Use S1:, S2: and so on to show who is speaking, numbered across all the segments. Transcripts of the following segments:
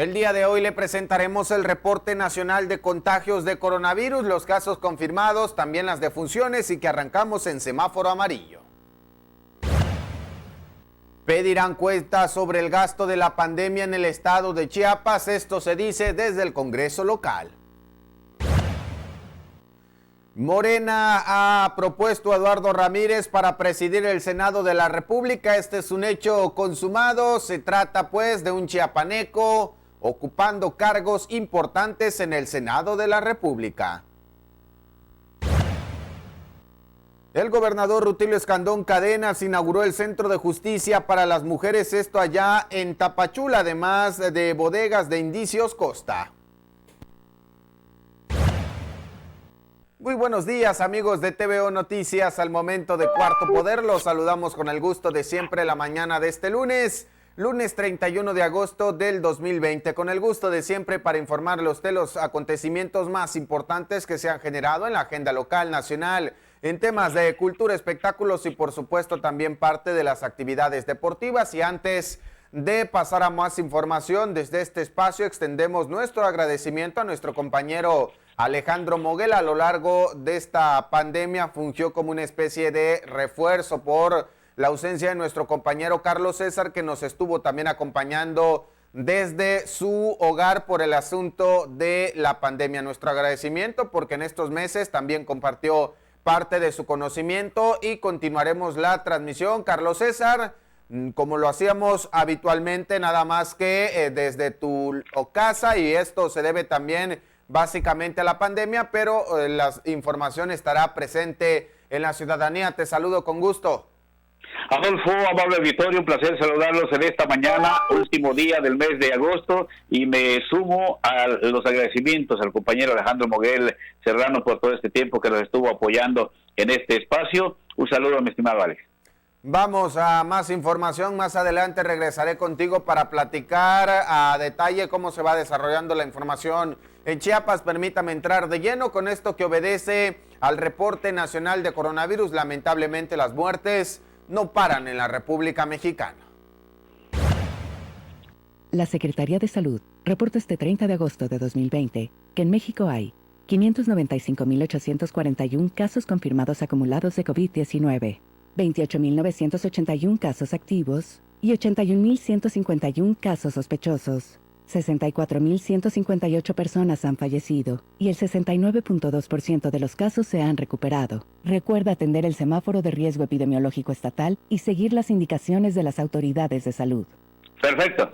S1: El día de hoy le presentaremos el reporte nacional de contagios de coronavirus, los casos confirmados, también las defunciones y que arrancamos en semáforo amarillo. Pedirán cuentas sobre el gasto de la pandemia en el estado de Chiapas, esto se dice desde el Congreso local. Morena ha propuesto a Eduardo Ramírez para presidir el Senado de la República. Este es un hecho consumado. Se trata pues de un chiapaneco ocupando cargos importantes en el Senado de la República. El gobernador Rutilio Escandón Cadenas inauguró el Centro de Justicia para las Mujeres, esto allá en Tapachula, además de bodegas de Indicios Costa. Muy buenos días, amigos de TVO Noticias. Al momento de Cuarto Poder, los saludamos con el gusto de siempre la mañana de este lunes 31 de agosto del 2020, con el gusto de siempre para informarle a usted los acontecimientos más importantes que se han generado en la agenda local, nacional, en temas de cultura, espectáculos y por supuesto también parte de las actividades deportivas. Y antes de pasar a más información, desde este espacio extendemos nuestro agradecimiento a nuestro compañero Alejandro Moguel. A lo largo de esta pandemia fungió como una especie de refuerzo por la ausencia de nuestro compañero Carlos César, que nos estuvo también acompañando desde su hogar por el asunto de la pandemia. Nuestro agradecimiento porque en estos meses también compartió parte de su conocimiento y continuaremos la transmisión. Carlos César, como lo hacíamos habitualmente, nada más que desde tu casa, y esto se debe también básicamente a la pandemia, pero la información estará presente en la ciudadanía. Te saludo con gusto.
S2: Adolfo, amable auditorio, un placer saludarlos en esta mañana, último día del mes de agosto, y me sumo a los agradecimientos al compañero Alejandro Moguel Serrano por todo este tiempo que nos estuvo apoyando en este espacio. Un saludo, mi estimado Alex.
S1: Vamos a más información, más adelante regresaré contigo para platicar a detalle cómo se va desarrollando la información en Chiapas. Permítame entrar de lleno con esto que obedece al reporte nacional de coronavirus. Lamentablemente las muertes no paran en la República Mexicana.
S3: La Secretaría de Salud reporta este 30 de agosto de 2020 que en México hay 595.841 casos confirmados acumulados de COVID-19, 28.981 casos activos y 81.151 casos sospechosos. 64.158 personas han fallecido y el 69.2% de los casos se han recuperado. Recuerda atender el semáforo de riesgo epidemiológico estatal y seguir las indicaciones de las autoridades de salud.
S2: Perfecto.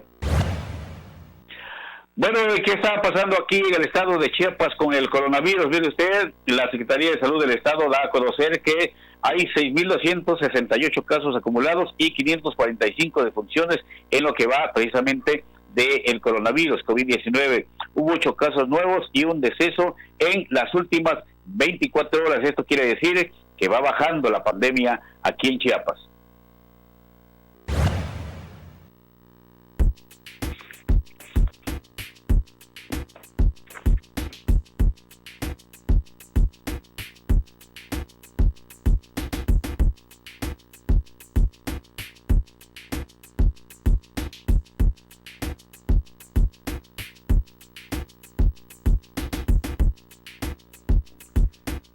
S2: Bueno, ¿qué está pasando aquí en el estado de Chiapas con el coronavirus? Mire usted, la Secretaría de Salud del Estado da a conocer que hay 6.268 casos acumulados y 545 defunciones en lo que va precisamente del coronavirus COVID-19. Hubo 8 casos nuevos y un deceso en las últimas 24 horas. Esto quiere decir que va bajando la pandemia aquí en Chiapas.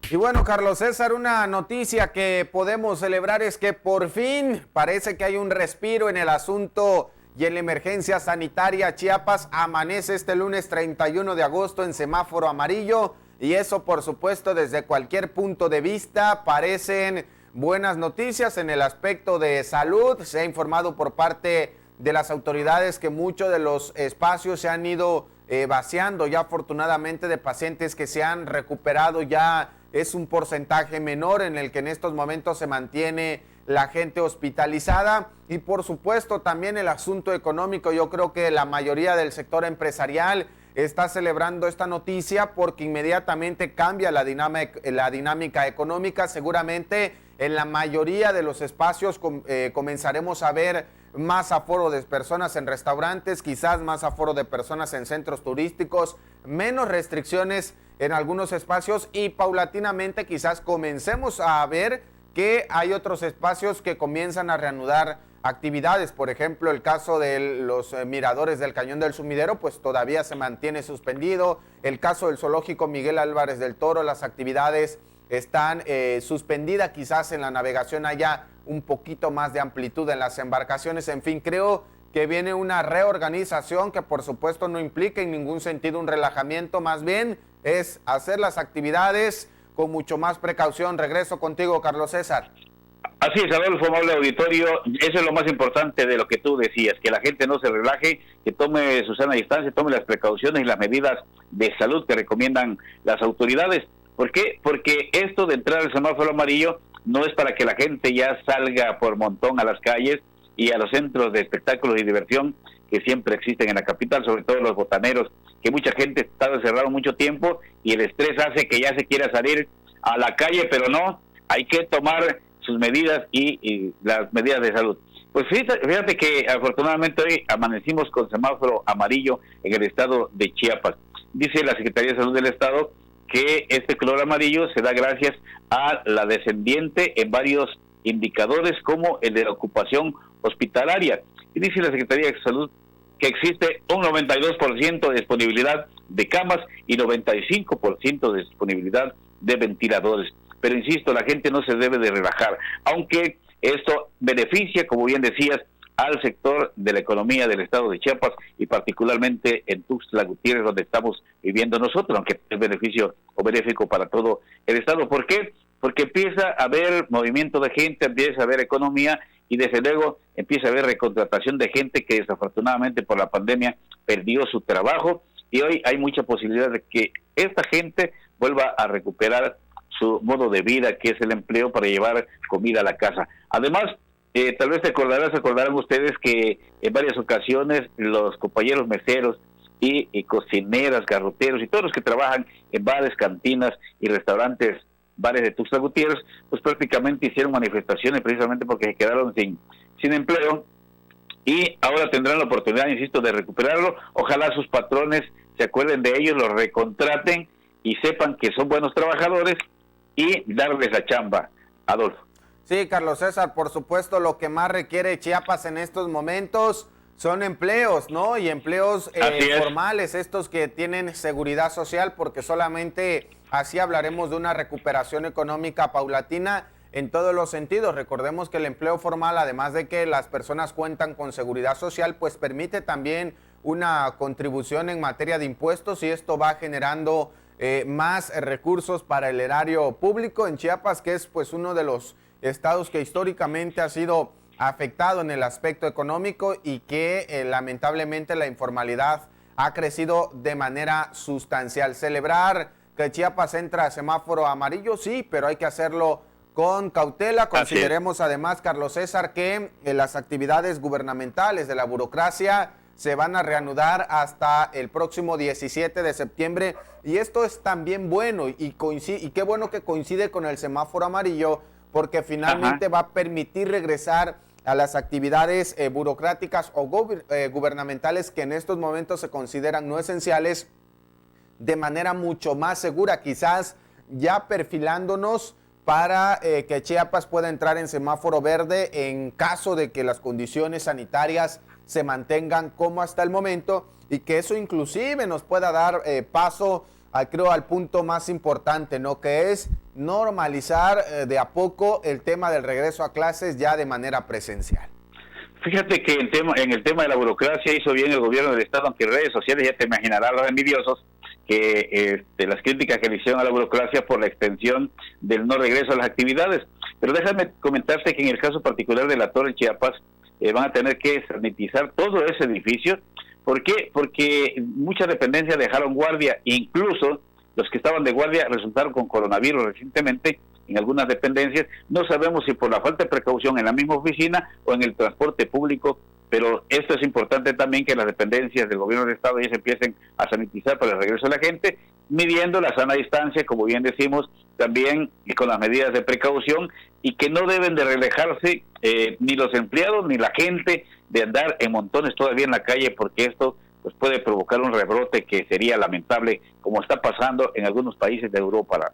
S1: Y bueno, Carlos César, una noticia que podemos celebrar es que por fin parece que hay un respiro en el asunto y en la emergencia sanitaria. Chiapas amanece este lunes 31 de agosto en semáforo amarillo, y eso por supuesto desde cualquier punto de vista parecen buenas noticias en el aspecto de salud. Se ha informado por parte de las autoridades que muchos de los espacios se han ido vaciando ya afortunadamente de pacientes que se han recuperado. Ya es un porcentaje menor en el que en estos momentos se mantiene la gente hospitalizada. Y por supuesto también el asunto económico. Yo creo que la mayoría del sector empresarial está celebrando esta noticia porque inmediatamente cambia la dinámica económica. Seguramente en la mayoría de los espacios comenzaremos a ver más aforo de personas en restaurantes, quizás más aforo de personas en centros turísticos, menos restricciones en algunos espacios, y paulatinamente quizás comencemos a ver que hay otros espacios que comienzan a reanudar actividades. Por ejemplo, el caso de los miradores del Cañón del Sumidero, pues todavía se mantiene suspendido. El caso del zoológico Miguel Álvarez del Toro, las actividades están suspendidas. Quizás en la navegación haya un poquito más de amplitud en las embarcaciones. En fin, creo que viene una reorganización que por supuesto no implica en ningún sentido un relajamiento, más bien es hacer las actividades con mucho más precaución. Regreso contigo, Carlos César.
S2: Así es, Adolfo, amable auditorio, eso es lo más importante de lo que tú decías, que la gente no se relaje, que tome su sana distancia, tome las precauciones y las medidas de salud que recomiendan las autoridades. ¿Por qué? Porque esto de entrar al semáforo amarillo no es para que la gente ya salga por montón a las calles y a los centros de espectáculos y diversión que siempre existen en la capital, sobre todo los botaneros, que mucha gente está encerrado mucho tiempo y el estrés hace que ya se quiera salir a la calle, pero no, hay que tomar sus medidas y las medidas de salud. Pues fíjate que afortunadamente hoy amanecimos con semáforo amarillo en el estado de Chiapas. Dice la Secretaría de Salud del Estado que este color amarillo se da gracias a la descendiente en varios indicadores como el de la ocupación hospitalaria. Y dice la Secretaría de Salud que existe un 92% de disponibilidad de camas y 95% de disponibilidad de ventiladores. Pero insisto, la gente no se debe de relajar, aunque esto beneficia, como bien decías, al sector de la economía del estado de Chiapas y particularmente en Tuxtla Gutiérrez, donde estamos viviendo nosotros, aunque es beneficio o benéfico para todo el estado. ¿Por qué? Porque empieza a haber movimiento de gente, empieza a haber economía y desde luego empieza a haber recontratación de gente que desafortunadamente por la pandemia perdió su trabajo y hoy hay mucha posibilidad de que esta gente vuelva a recuperar su modo de vida, que es el empleo para llevar comida a la casa. Además, tal vez acordarán ustedes que en varias ocasiones los compañeros meseros y cocineras, garroteros y todos los que trabajan en bares, cantinas y restaurantes, bares de Tuxtla Gutiérrez, pues prácticamente hicieron manifestaciones precisamente porque se quedaron sin empleo y ahora tendrán la oportunidad, insisto, de recuperarlo. Ojalá sus patrones se acuerden de ellos, los recontraten y sepan que son buenos trabajadores y darles la chamba. Adolfo.
S1: Sí, Carlos César, por supuesto, lo que más requiere Chiapas en estos momentos son empleos, ¿no? Y empleos formales, estos que tienen seguridad social, porque solamente así hablaremos de una recuperación económica paulatina en todos los sentidos. Recordemos que el empleo formal, además de que las personas cuentan con seguridad social, pues permite también una contribución en materia de impuestos y esto va generando más recursos para el erario público en Chiapas, que es pues uno de los estados que históricamente ha sido afectado en el aspecto económico y que lamentablemente la informalidad ha crecido de manera sustancial. Celebrar que Chiapas entra a semáforo amarillo, sí, pero hay que hacerlo con cautela. Consideremos además, Carlos César, que las actividades gubernamentales de la burocracia se van a reanudar hasta el próximo 17 de septiembre y esto es también bueno y qué bueno que coincide con el semáforo amarillo porque finalmente va a permitir regresar a las actividades burocráticas o gubernamentales que en estos momentos se consideran no esenciales de manera mucho más segura, quizás ya perfilándonos para que Chiapas pueda entrar en semáforo verde en caso de que las condiciones sanitarias se mantengan como hasta el momento y que eso inclusive nos pueda dar paso, creo, al punto más importante, ¿no? Que es normalizar de a poco el tema del regreso a clases ya de manera presencial.
S2: Fíjate que en el tema de la burocracia hizo bien el gobierno del estado, aunque en redes sociales ya te imaginarás los envidiosos que las críticas que le hicieron a la burocracia por la extensión del no regreso a las actividades. Pero déjame comentarte que en el caso particular de la Torre Chiapas van a tener que sanitizar todo ese edificio. ¿Por qué? Porque muchas dependencias dejaron guardia, incluso los que estaban de guardia resultaron con coronavirus recientemente en algunas dependencias. No sabemos si por la falta de precaución en la misma oficina o en el transporte público, pero esto es importante también que las dependencias del gobierno del estado ya se empiecen a sanitizar para el regreso de la gente, midiendo la sana distancia, como bien decimos, también y con las medidas de precaución, y que no deben de relajarse ni los empleados ni la gente de andar en montones todavía en la calle, porque esto pues puede provocar un rebrote que sería lamentable, como está pasando en algunos países de Europa.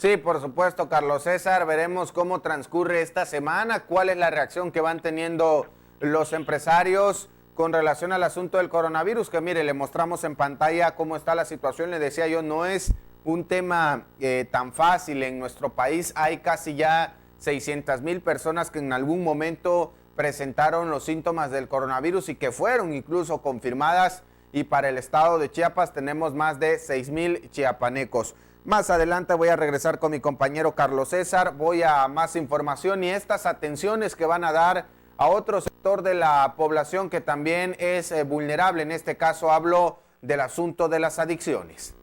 S1: Sí, por supuesto, Carlos César. Veremos cómo transcurre esta semana, cuál es la reacción que van teniendo los empresarios con relación al asunto del coronavirus, que mire, le mostramos en pantalla cómo está la situación. Le decía yo, no es un tema tan fácil. En nuestro país hay casi ya 600,000 personas que en algún momento presentaron los síntomas del coronavirus y que fueron incluso confirmadas, y para el estado de Chiapas tenemos más de 6,000 chiapanecos. Más adelante voy a regresar con mi compañero Carlos César, voy a más información y estas atenciones que van a dar a otro sector de la población que también es vulnerable. En este caso hablo del asunto de las adicciones.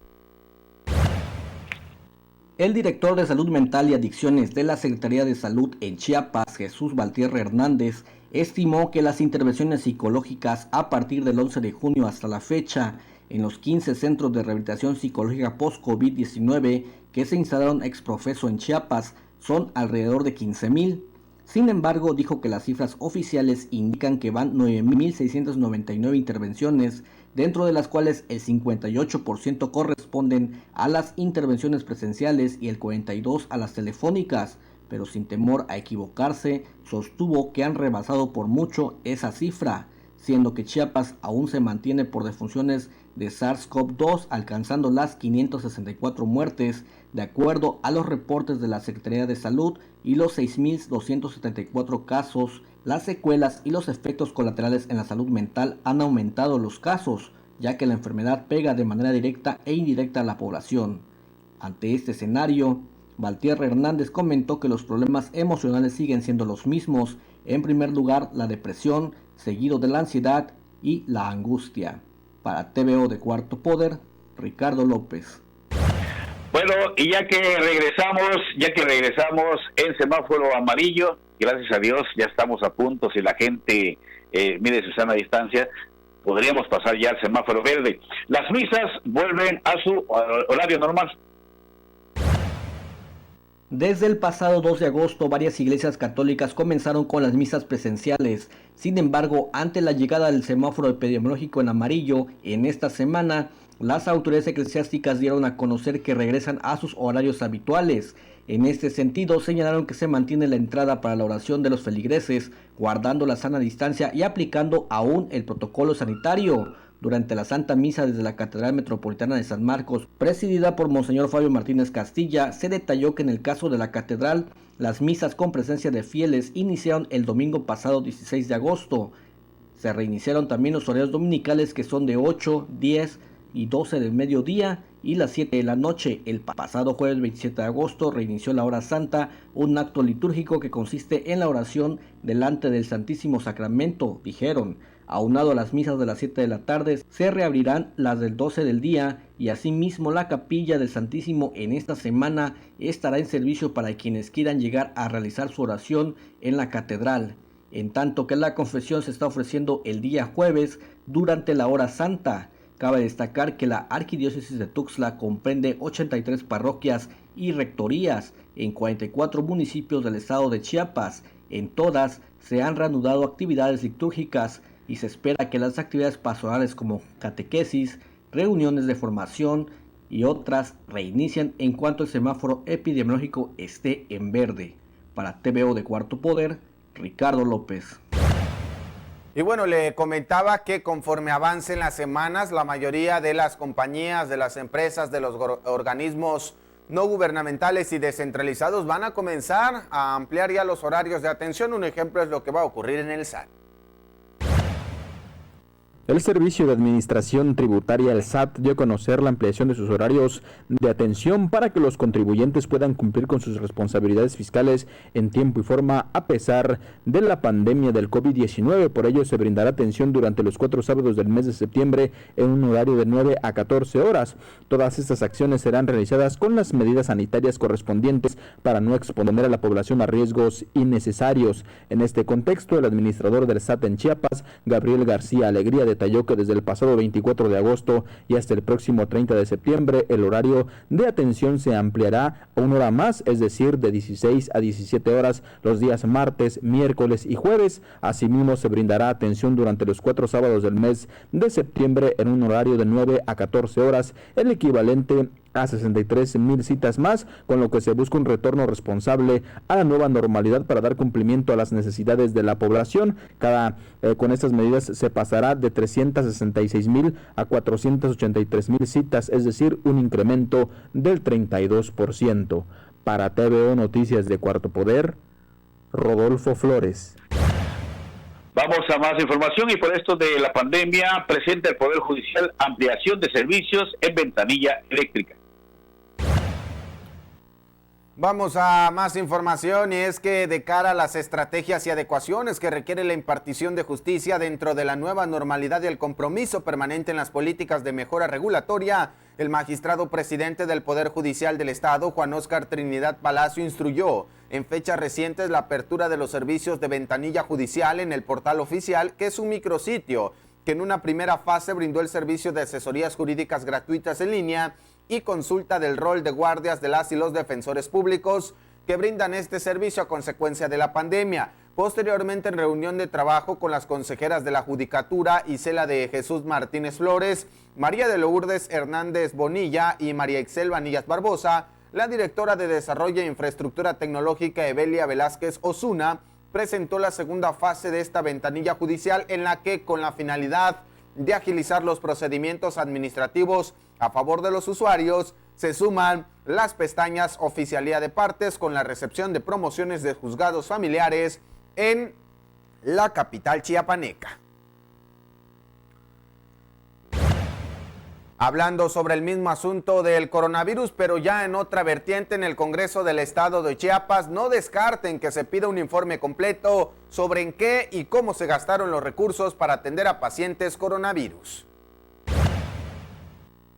S4: El director de Salud Mental y Adicciones de la Secretaría de Salud en Chiapas, Jesús Valtierra Hernández, estimó que las intervenciones psicológicas a partir del 11 de junio hasta la fecha en los 15 centros de rehabilitación psicológica post-COVID-19 que se instalaron ex profeso en Chiapas son alrededor de 15,000. Sin embargo, dijo que las cifras oficiales indican que van 9,699 intervenciones, dentro de las cuales el 58% corresponden a las intervenciones presenciales y el 42% a las telefónicas, pero sin temor a equivocarse, sostuvo que han rebasado por mucho esa cifra, siendo que Chiapas aún se mantiene por defunciones de SARS-CoV-2, alcanzando las 564 muertes, de acuerdo a los reportes de la Secretaría de Salud, y los 6,274 casos. Las secuelas y los efectos colaterales en la salud mental han aumentado los casos, ya que la enfermedad pega de manera directa e indirecta a la población. Ante este escenario, Valtierra Hernández comentó que los problemas emocionales siguen siendo los mismos, en primer lugar la depresión, seguido de la ansiedad y la angustia. Para TVO de Cuarto Poder, Ricardo López.
S2: Bueno, y ya que regresamos en semáforo amarillo, gracias a Dios ya estamos a punto, si la gente mide su sana distancia, podríamos pasar ya al semáforo verde. Las misas vuelven a su horario normal.
S4: Desde el pasado 2 de agosto, varias iglesias católicas comenzaron con las misas presenciales. Sin embargo, ante la llegada del semáforo epidemiológico en amarillo en esta semana, las autoridades eclesiásticas dieron a conocer que regresan a sus horarios habituales. En este sentido, señalaron que se mantiene la entrada para la oración de los feligreses, guardando la sana distancia y aplicando aún el protocolo sanitario. Durante la Santa Misa desde la Catedral Metropolitana de San Marcos, presidida por Monseñor Fabio Martínez Castilla, se detalló que en el caso de la Catedral, las misas con presencia de fieles iniciaron el domingo pasado 16 de agosto. Se reiniciaron también los horarios dominicales, que son de 8, 10 y 12 del mediodía y las 7 de la noche. El pasado jueves 27 de agosto reinició la hora santa, un acto litúrgico que consiste en la oración delante del Santísimo Sacramento, dijeron. Aunado a las misas de las 7 de la tarde, se reabrirán las del 12 del día, y asimismo la capilla del Santísimo en esta semana estará en servicio para quienes quieran llegar a realizar su oración en la catedral, en tanto que la confesión se está ofreciendo el día jueves durante la hora santa. Cabe destacar que la Arquidiócesis de Tuxtla comprende 83 parroquias y rectorías en 44 municipios del estado de Chiapas. En todas se han reanudado actividades litúrgicas y se espera que las actividades pastorales como catequesis, reuniones de formación y otras reinicien en cuanto el semáforo epidemiológico esté en verde. Para TVO de Cuarto Poder, Ricardo López.
S1: Y bueno, le comentaba que conforme avancen las semanas, la mayoría de las compañías, de las empresas, de los organismos no gubernamentales y descentralizados van a comenzar a ampliar ya los horarios de atención. Un ejemplo es lo que va a ocurrir en el SAT.
S5: El Servicio de Administración Tributaria, el SAT, dio a conocer la ampliación de sus horarios de atención para que los contribuyentes puedan cumplir con sus responsabilidades fiscales en tiempo y forma a pesar de la pandemia del COVID-19. Por ello, se brindará atención durante los 4 sábados del mes de septiembre en un horario de 9 a 14 horas. Todas estas acciones serán realizadas con las medidas sanitarias correspondientes para no exponer a la población a riesgos innecesarios. En este contexto, el administrador del SAT en Chiapas, Gabriel García Alegría, detalló que desde el pasado 24 de agosto y hasta el próximo 30 de septiembre el horario de atención se ampliará a 1 hora más, es decir, de 16 a 17 horas los días martes, miércoles y jueves. Asimismo, se brindará atención durante los 4 sábados del mes de septiembre en un horario de 9 a 14 horas, el equivalente a 63,000 citas más, con lo que se busca un retorno responsable a la nueva normalidad para dar cumplimiento a las necesidades de la población. Con estas medidas se pasará de 366,000 a 483,000 citas, es decir, un incremento del 32%. Para TVO Noticias de Cuarto Poder, Rodolfo Flores.
S2: Vamos a más información y por esto de la pandemia presenta el Poder Judicial ampliación de servicios en ventanilla eléctrica.
S1: Vamos a más información y es que de cara a las estrategias y adecuaciones que requiere la impartición de justicia dentro de la nueva normalidad y el compromiso permanente en las políticas de mejora regulatoria, el magistrado presidente del Poder Judicial del Estado, Juan Óscar Trinidad Palacio, instruyó en fechas recientes la apertura de los servicios de ventanilla judicial en el portal oficial, que es un micrositio que en una primera fase brindó el servicio de asesorías jurídicas gratuitas en línea y consulta del rol de guardias de las y los defensores públicos que brindan este servicio a consecuencia de la pandemia. Posteriormente, en reunión de trabajo con las consejeras de la Judicatura, Isela de Jesús Martínez Flores, María de Lourdes Hernández Bonilla y María Excel Vanillas Barbosa, la directora de Desarrollo e Infraestructura Tecnológica, Evelia Velázquez Osuna, presentó la segunda fase de esta ventanilla judicial en la que, con la finalidad de agilizar los procedimientos administrativos a favor de los usuarios, se suman las pestañas Oficialía de Partes con la recepción de promociones de juzgados familiares en la capital chiapaneca. Hablando sobre el mismo asunto del coronavirus, pero ya en otra vertiente, en el Congreso del Estado de Chiapas, no descarten que se pida un informe completo sobre en qué y cómo se gastaron los recursos para atender a pacientes coronavirus.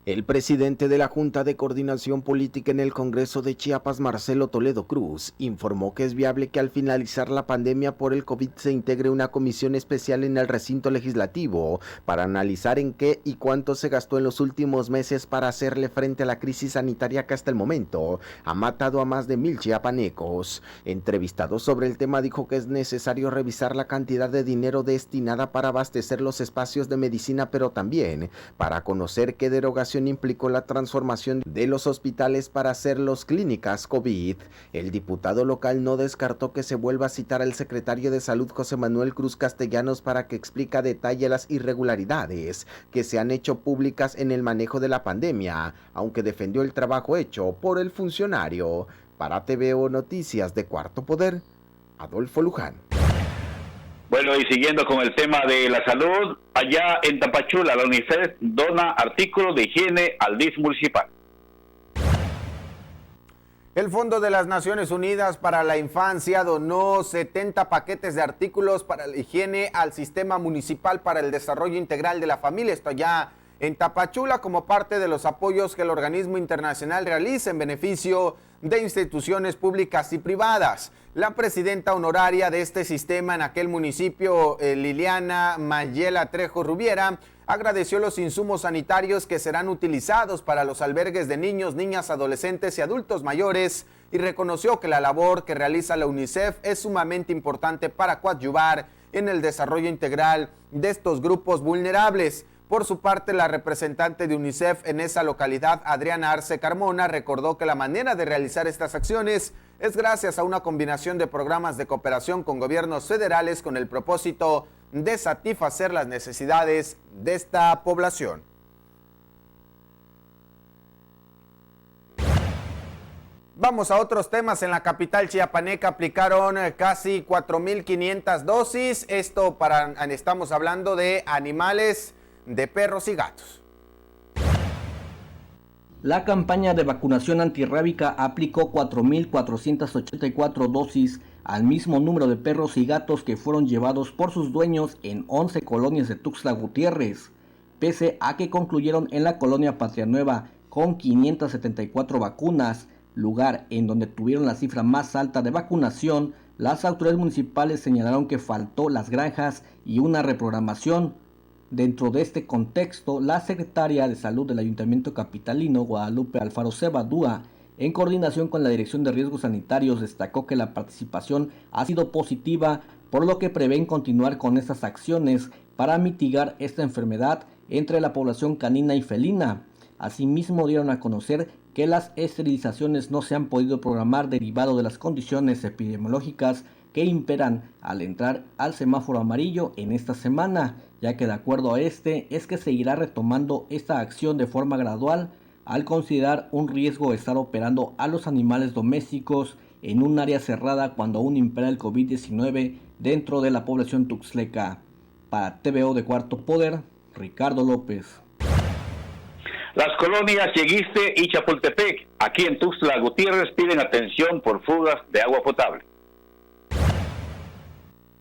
S6: El presidente de la Junta de Coordinación Política en el Congreso de Chiapas, Marcelo Toledo Cruz, informó que es viable que al finalizar la pandemia por el COVID se integre una comisión especial en el recinto legislativo para analizar en qué y cuánto se gastó en los últimos meses para hacerle frente a la crisis sanitaria que hasta el momento ha matado a más de 1,000 chiapanecos. Entrevistado sobre el tema, dijo que es necesario revisar la cantidad de dinero destinada para abastecer los espacios de medicina, pero también para conocer qué derogación implicó la transformación de los hospitales para hacerlos clínicas COVID. El diputado local no descartó que se vuelva a citar al secretario de Salud, José Manuel Cruz Castellanos, para que explique a detalle las irregularidades que se han hecho públicas en el manejo de la pandemia, aunque defendió el trabajo hecho por el funcionario. Para TVO Noticias de Cuarto Poder, Adolfo Luján.
S2: Bueno, y siguiendo con el tema de la salud, allá en Tapachula, la UNICEF dona artículos de higiene al DIF municipal.
S1: El Fondo de las Naciones Unidas para la Infancia donó 70 paquetes de artículos para la higiene al Sistema Municipal para el Desarrollo Integral de la Familia, esto allá en Tapachula, como parte de los apoyos que el organismo internacional realiza en beneficio de instituciones públicas y privadas. La presidenta honoraria de este sistema en aquel municipio, Liliana Mayela Trejo Rubiera, agradeció los insumos sanitarios que serán utilizados para los albergues de niños, niñas, adolescentes y adultos mayores y reconoció que la labor que realiza la UNICEF es sumamente importante para coadyuvar en el desarrollo integral de estos grupos vulnerables. Por su parte, la representante de UNICEF en esa localidad, Adriana Arce Carmona, recordó que la manera de realizar estas acciones es gracias a una combinación de programas de cooperación con gobiernos federales con el propósito de satisfacer las necesidades de esta población. Vamos a otros temas. En la capital chiapaneca aplicaron casi 4,500 dosis. Estamos hablando de animales, de perros y gatos.
S4: La campaña de vacunación antirrábica aplicó 4,484 dosis al mismo número de perros y gatos que fueron llevados por sus dueños en 11 colonias de Tuxtla Gutiérrez, pese a que concluyeron en la colonia Patria Nueva con 574 vacunas, lugar en donde tuvieron la cifra más alta de vacunación. Las autoridades municipales señalaron que faltó las granjas y una reprogramación. Dentro de este contexto, la secretaria de Salud del Ayuntamiento Capitalino, Guadalupe Alfaro Cebadúa, en coordinación con la Dirección de Riesgos Sanitarios, destacó que la participación ha sido positiva, por lo que prevén continuar con estas acciones para mitigar esta enfermedad entre la población canina y felina. Asimismo, dieron a conocer que las esterilizaciones no se han podido programar derivado de las condiciones epidemiológicas que imperan al entrar al semáforo amarillo en esta semana, ya que de acuerdo a es que se irá retomando esta acción de forma gradual al considerar un riesgo estar operando a los animales domésticos en un área cerrada cuando aún impera el COVID-19 dentro de la población tuxtleca. Para TVO de Cuarto Poder, Ricardo López.
S2: Las colonias Yeguiste y Chapultepec, aquí en Tuxtla Gutiérrez, piden atención por fugas de agua potable.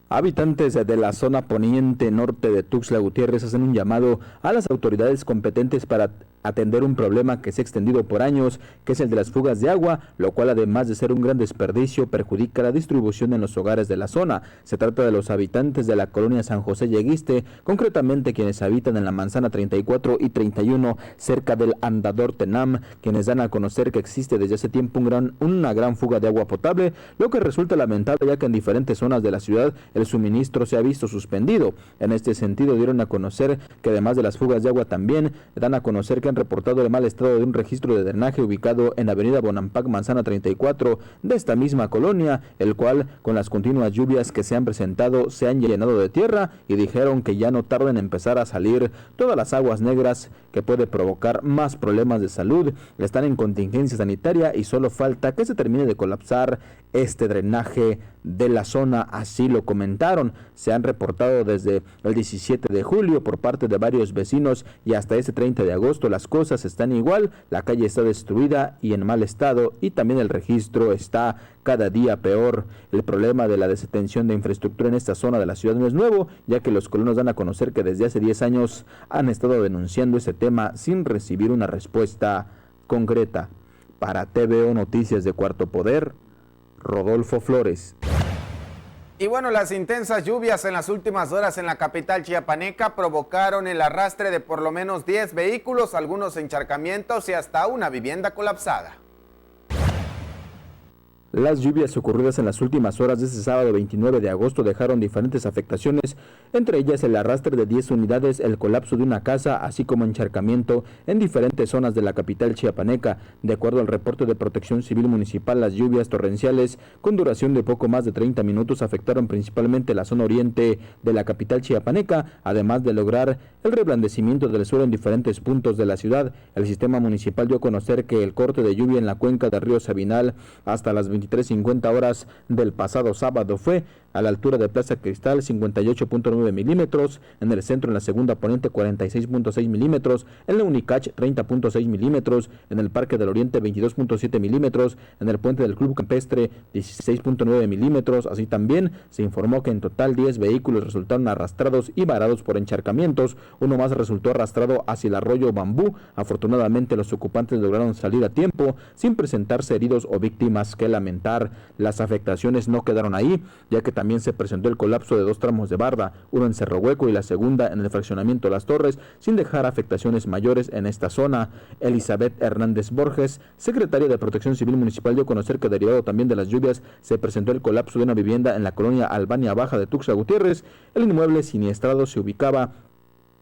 S5: Habitantes de la zona poniente norte de Tuxtla Gutiérrez hacen un llamado a las autoridades competentes para atender un problema que se ha extendido por años, que es el de las fugas de agua, lo cual además de ser un gran desperdicio, perjudica la distribución en los hogares de la zona. Se trata de los habitantes de la colonia San José Yeguiste, concretamente quienes habitan en la manzana 34 y 31, cerca del Andador Tenam, quienes dan a conocer que existe desde hace tiempo una gran fuga de agua potable, lo que resulta lamentable ya que en diferentes zonas de la ciudad el suministro se ha visto suspendido. En este sentido dieron a conocer que además de las fugas de agua también dan a conocer que han reportado el mal estado de un registro de drenaje ubicado en avenida Bonampak, manzana 34 de esta misma colonia, el cual con las continuas lluvias que se han presentado se han llenado de tierra, y dijeron que ya no tarda en empezar a salir todas las aguas negras que puede provocar más problemas de salud. Están en contingencia sanitaria y solo falta que se termine de colapsar este drenaje de la zona, así lo comentaron. Se han reportado desde el 17 de julio por parte de varios vecinos y hasta ese 30 de agosto las cosas están igual, la calle está destruida y en mal estado, y también el registro está cada día peor. El problema de la desatención de infraestructura en esta zona de la ciudad no es nuevo, ya que los colonos dan a conocer que desde hace 10 años han estado denunciando ese tema sin recibir una respuesta concreta. Para TVO Noticias de Cuarto Poder, Rodolfo Flores.
S1: Y bueno, las intensas lluvias en las últimas horas en la capital chiapaneca provocaron el arrastre de por lo menos 10 vehículos, algunos encharcamientos y hasta una vivienda colapsada.
S5: Las lluvias ocurridas en las últimas horas de este sábado 29 de agosto dejaron diferentes afectaciones, entre ellas el arrastre de 10 unidades, el colapso de una casa, así como encharcamiento en diferentes zonas de la capital chiapaneca. De acuerdo al reporte de Protección Civil Municipal, las lluvias torrenciales con duración de poco más de 30 minutos afectaron principalmente la zona oriente de la capital chiapaneca, además de lograr el reblandecimiento del suelo en diferentes puntos de la ciudad. El sistema municipal dio a conocer que el corte de lluvia en la cuenca de Río Sabinal hasta las 23:50 horas del pasado sábado fue a la altura de Plaza Cristal 58.9 milímetros, en el centro en la segunda poniente 46.6 milímetros, en la Unicach 30.6 milímetros, en el Parque del Oriente 22.7 milímetros, en el Puente del Club Campestre 16.9 milímetros. Así también se informó que en total 10 vehículos resultaron arrastrados y varados por encharcamientos. Uno más resultó arrastrado hacia el arroyo Bambú. Afortunadamente los ocupantes lograron salir a tiempo sin presentarse heridos o víctimas que lamentar. Las afectaciones no quedaron ahí, ya que también se presentó el colapso de 2 tramos de barda, uno en Cerro Hueco y la segunda en el fraccionamiento Las Torres, sin dejar afectaciones mayores en esta zona. Elizabeth Hernández Borges, secretaria de Protección Civil Municipal, dio a conocer que derivado también de las lluvias se presentó el colapso de una vivienda en la colonia Albania Baja de Tuxtla Gutiérrez. El inmueble siniestrado se ubicaba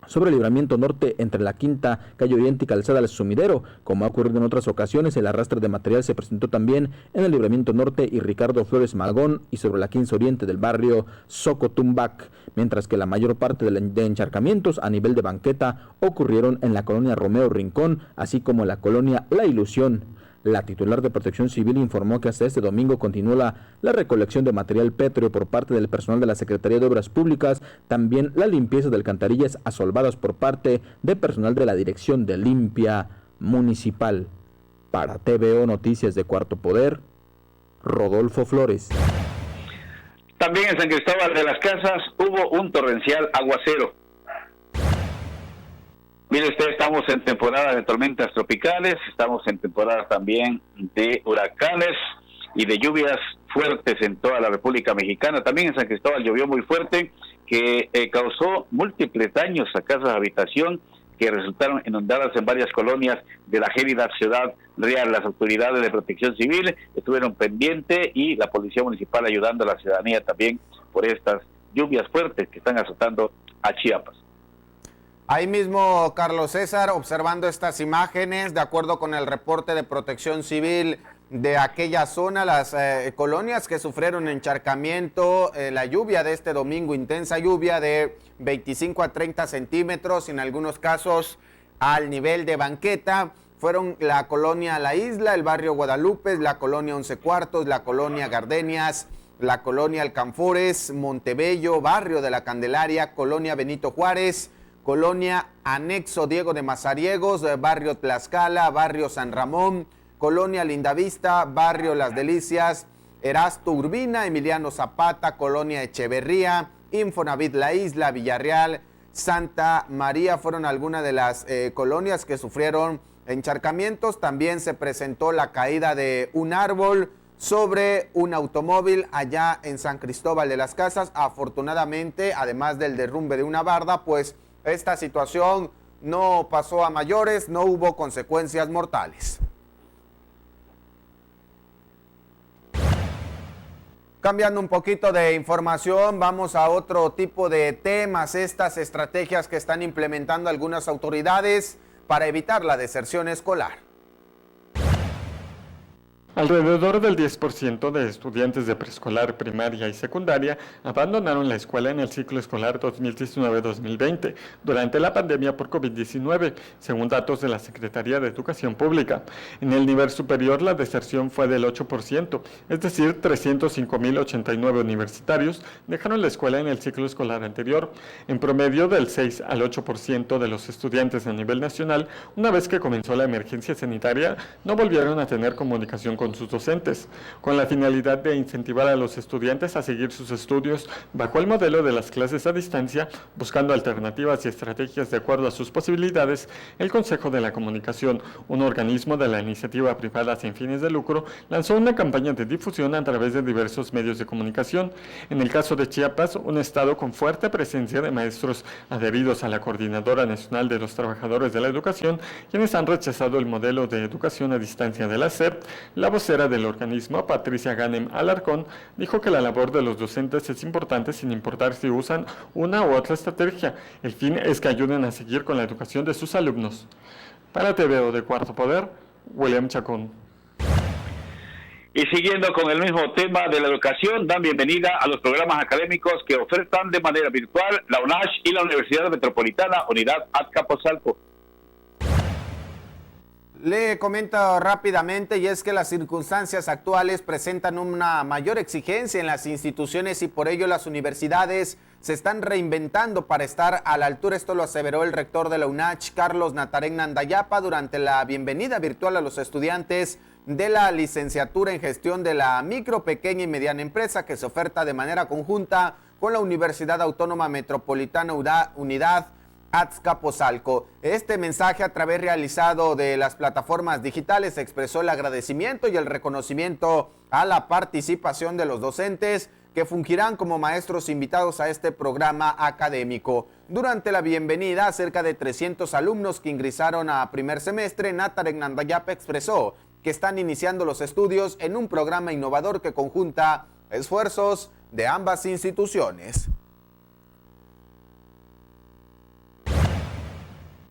S5: sobre el Libramiento Norte entre la Quinta, Calle Oriente y Calzada del Sumidero. Como ha ocurrido en otras ocasiones, el arrastre de material se presentó también en el Libramiento Norte y Ricardo Flores Magón y sobre la 15 Oriente del barrio Socotumbac, mientras que la mayor parte de encharcamientos a nivel de banqueta ocurrieron en la colonia Romeo Rincón, así como en la colonia La Ilusión. La titular de Protección Civil informó que hasta este domingo continúa la recolección de material pétreo por parte del personal de la Secretaría de Obras Públicas, también la limpieza de alcantarillas asolvadas por parte de personal de la Dirección de Limpia Municipal. Para TVO Noticias de Cuarto Poder, Rodolfo Flores.
S2: También en San Cristóbal de las Casas hubo un torrencial aguacero. Mire usted, estamos en temporada de tormentas tropicales, estamos en temporada también de huracanes y de lluvias fuertes en toda la República Mexicana. También en San Cristóbal llovió muy fuerte, que causó múltiples daños a casas de habitación que resultaron inundadas en varias colonias de la gélida Ciudad Real. Las autoridades de Protección Civil estuvieron pendientes y la Policía Municipal ayudando a la ciudadanía también por estas lluvias fuertes que están azotando a Chiapas.
S1: Ahí mismo, Carlos César, observando estas imágenes, de acuerdo con el reporte de Protección Civil de aquella zona, las colonias que sufrieron encharcamiento, la lluvia de este domingo, intensa lluvia de 25 a 30 centímetros, en algunos casos al nivel de banqueta, fueron la colonia La Isla, el barrio Guadalupe, la colonia Once Cuartos, la colonia Gardenias, la colonia Alcanfores, Montebello, barrio de la Candelaria, colonia Benito Juárez, colonia Anexo Diego de Mazariegos, barrio Tlaxcala, barrio San Ramón, colonia Lindavista, barrio Las Delicias, Erasto Urbina, Emiliano Zapata, colonia Echeverría, Infonavit La Isla, Villarreal, Santa María, fueron algunas de las colonias que sufrieron encharcamientos. También se presentó la caída de un árbol sobre un automóvil allá en San Cristóbal de las Casas. Afortunadamente, además del derrumbe de una barda, pues esta situación no pasó a mayores, no hubo consecuencias mortales. Cambiando un poquito de información, vamos a otro tipo de temas, estas estrategias que están implementando algunas autoridades para evitar la deserción escolar.
S7: Alrededor del 10% de estudiantes de preescolar, primaria y secundaria abandonaron la escuela en el ciclo escolar 2019-2020 durante la pandemia por COVID-19, según datos de la Secretaría de Educación Pública. En el nivel superior, la deserción fue del 8%, es decir, 305.089 universitarios dejaron la escuela en el ciclo escolar anterior. En promedio, del 6 al 8% de los estudiantes a nivel nacional, una vez que comenzó la emergencia sanitaria, no volvieron a tener comunicación con sus docentes, con la finalidad de incentivar a los estudiantes a seguir sus estudios bajo el modelo de las clases a distancia, buscando alternativas y estrategias de acuerdo a sus posibilidades. El Consejo de la Comunicación, un organismo de la iniciativa privada sin fines de lucro, lanzó una campaña de difusión a través de diversos medios de comunicación. En el caso de Chiapas, un estado con fuerte presencia de maestros adheridos a la Coordinadora Nacional de los Trabajadores de la Educación, quienes han rechazado el modelo de educación a distancia de la SEP, la vocera del organismo, Patricia Ganem Alarcón, dijo que la labor de los docentes es importante sin importar si usan una u otra estrategia. El fin es que ayuden a seguir con la educación de sus alumnos. Para TVO de Cuarto Poder, William Chacón.
S2: Y siguiendo con el mismo tema de la educación, dan bienvenida a los programas académicos que ofertan de manera virtual la UNACH y la Universidad Metropolitana Unidad Azcapotzalco.
S1: Le comento rápidamente, y es que las circunstancias actuales presentan una mayor exigencia en las instituciones y por ello las universidades se están reinventando para estar a la altura. Esto lo aseveró el rector de la UNACH, Carlos Natarén Nandayapa, durante la bienvenida virtual a los estudiantes de la licenciatura en gestión de la micro, pequeña y mediana empresa que se oferta de manera conjunta con la Universidad Autónoma Metropolitana Unidad Azcapotzalco. Este mensaje, a través realizado de las plataformas digitales, expresó el agradecimiento y el reconocimiento a la participación de los docentes que fungirán como maestros invitados a este programa académico. Durante la bienvenida, cerca de 300 alumnos que ingresaron a primer semestre, Natarén Nandayapa expresó que están iniciando los estudios en un programa innovador que conjunta esfuerzos de ambas instituciones.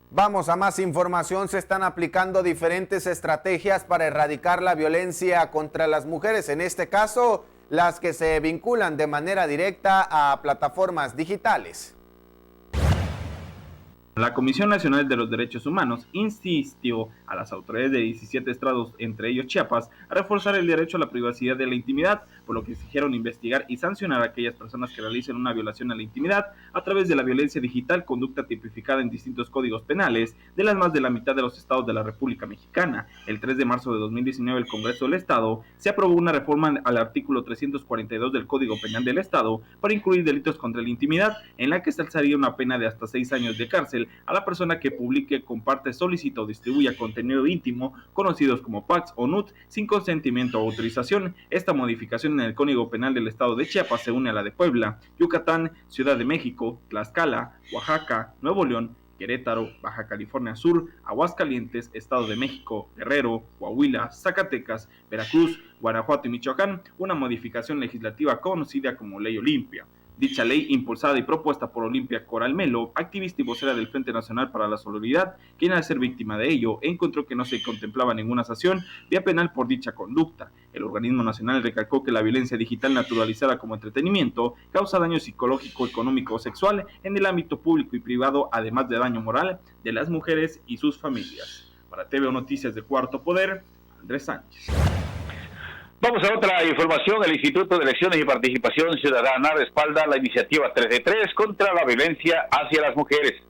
S1: Vamos a más información. Se están aplicando diferentes estrategias para erradicar la violencia contra las mujeres, en este caso, las que se vinculan de manera directa a plataformas digitales.
S8: La Comisión Nacional de los Derechos Humanos insistió a las autoridades de 17 estados, entre ellos Chiapas, a reforzar el derecho a la privacidad de la intimidad, por lo que exigieron investigar y sancionar a aquellas personas que realicen una violación a la intimidad a través de la violencia digital, conducta tipificada en distintos códigos penales de las más de la mitad de los estados de la República Mexicana. El 3 de marzo de 2019, el Congreso del Estado se aprobó una reforma al artículo 342 del Código Penal del Estado para incluir delitos contra la intimidad, en la que se alzaría una pena de hasta 6 años de cárcel a la persona que publique, comparte, solicite o distribuya contenido íntimo, conocidos como packs o nudes, sin consentimiento o autorización. Esta modificación en el Código Penal del Estado de Chiapas se une a la de Puebla, Yucatán, Ciudad de México, Tlaxcala, Oaxaca, Nuevo León, Querétaro, Baja California Sur, Aguascalientes, Estado de México, Guerrero, Coahuila, Zacatecas, Veracruz, Guanajuato y Michoacán, una modificación legislativa conocida como Ley Olimpia. Dicha ley, impulsada y propuesta por Olimpia Coral Melo, activista y vocera del Frente Nacional para la Solidaridad, quien al ser víctima de ello encontró que no se contemplaba ninguna sanción vía penal por dicha conducta. El organismo nacional recalcó que la violencia digital naturalizada como entretenimiento causa daño psicológico, económico o sexual en el ámbito público y privado, además de daño moral de las mujeres y sus familias. Para TVO Noticias de Cuarto Poder, Andrés Sánchez.
S2: Vamos a otra información. El Instituto de Elecciones y Participación Ciudadana respalda la iniciativa 3 de 3 contra la violencia hacia las mujeres.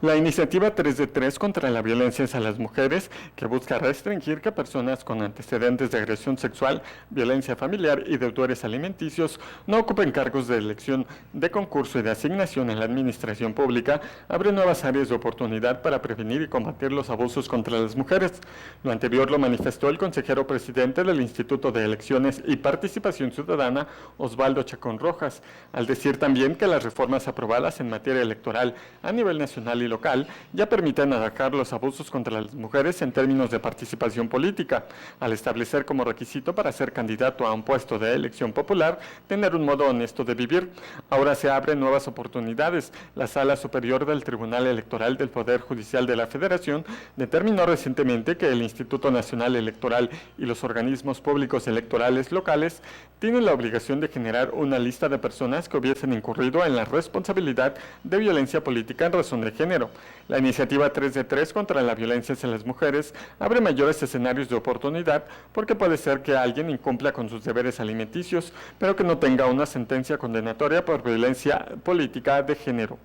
S7: La iniciativa 3 de 3 contra la violencia hacia las mujeres, que busca restringir que personas con antecedentes de agresión sexual, violencia familiar y deudores alimenticios no ocupen cargos de elección, de concurso y de asignación en la administración pública, abre nuevas áreas de oportunidad para prevenir y combatir los abusos contra las mujeres. Lo anterior lo manifestó el consejero presidente del Instituto de Elecciones y Participación Ciudadana, Osvaldo Chacón Rojas, al decir también que las reformas aprobadas en materia electoral a nivel nacional y local ya permiten atacar los abusos contra las mujeres en términos de participación política, al establecer como requisito para ser candidato a un puesto de elección popular tener un modo honesto de vivir. Ahora se abren nuevas oportunidades. La Sala Superior del Tribunal Electoral del Poder Judicial de la Federación determinó recientemente que el Instituto Nacional Electoral y los organismos públicos electorales locales tienen la obligación de generar una lista de personas que hubiesen incurrido en la responsabilidad de violencia política en razón de género. La iniciativa 3 de 3 contra la violencia hacia las mujeres abre mayores escenarios de oportunidad porque puede ser que alguien incumpla con sus deberes alimenticios, pero que no tenga una sentencia condenatoria por violencia política de género.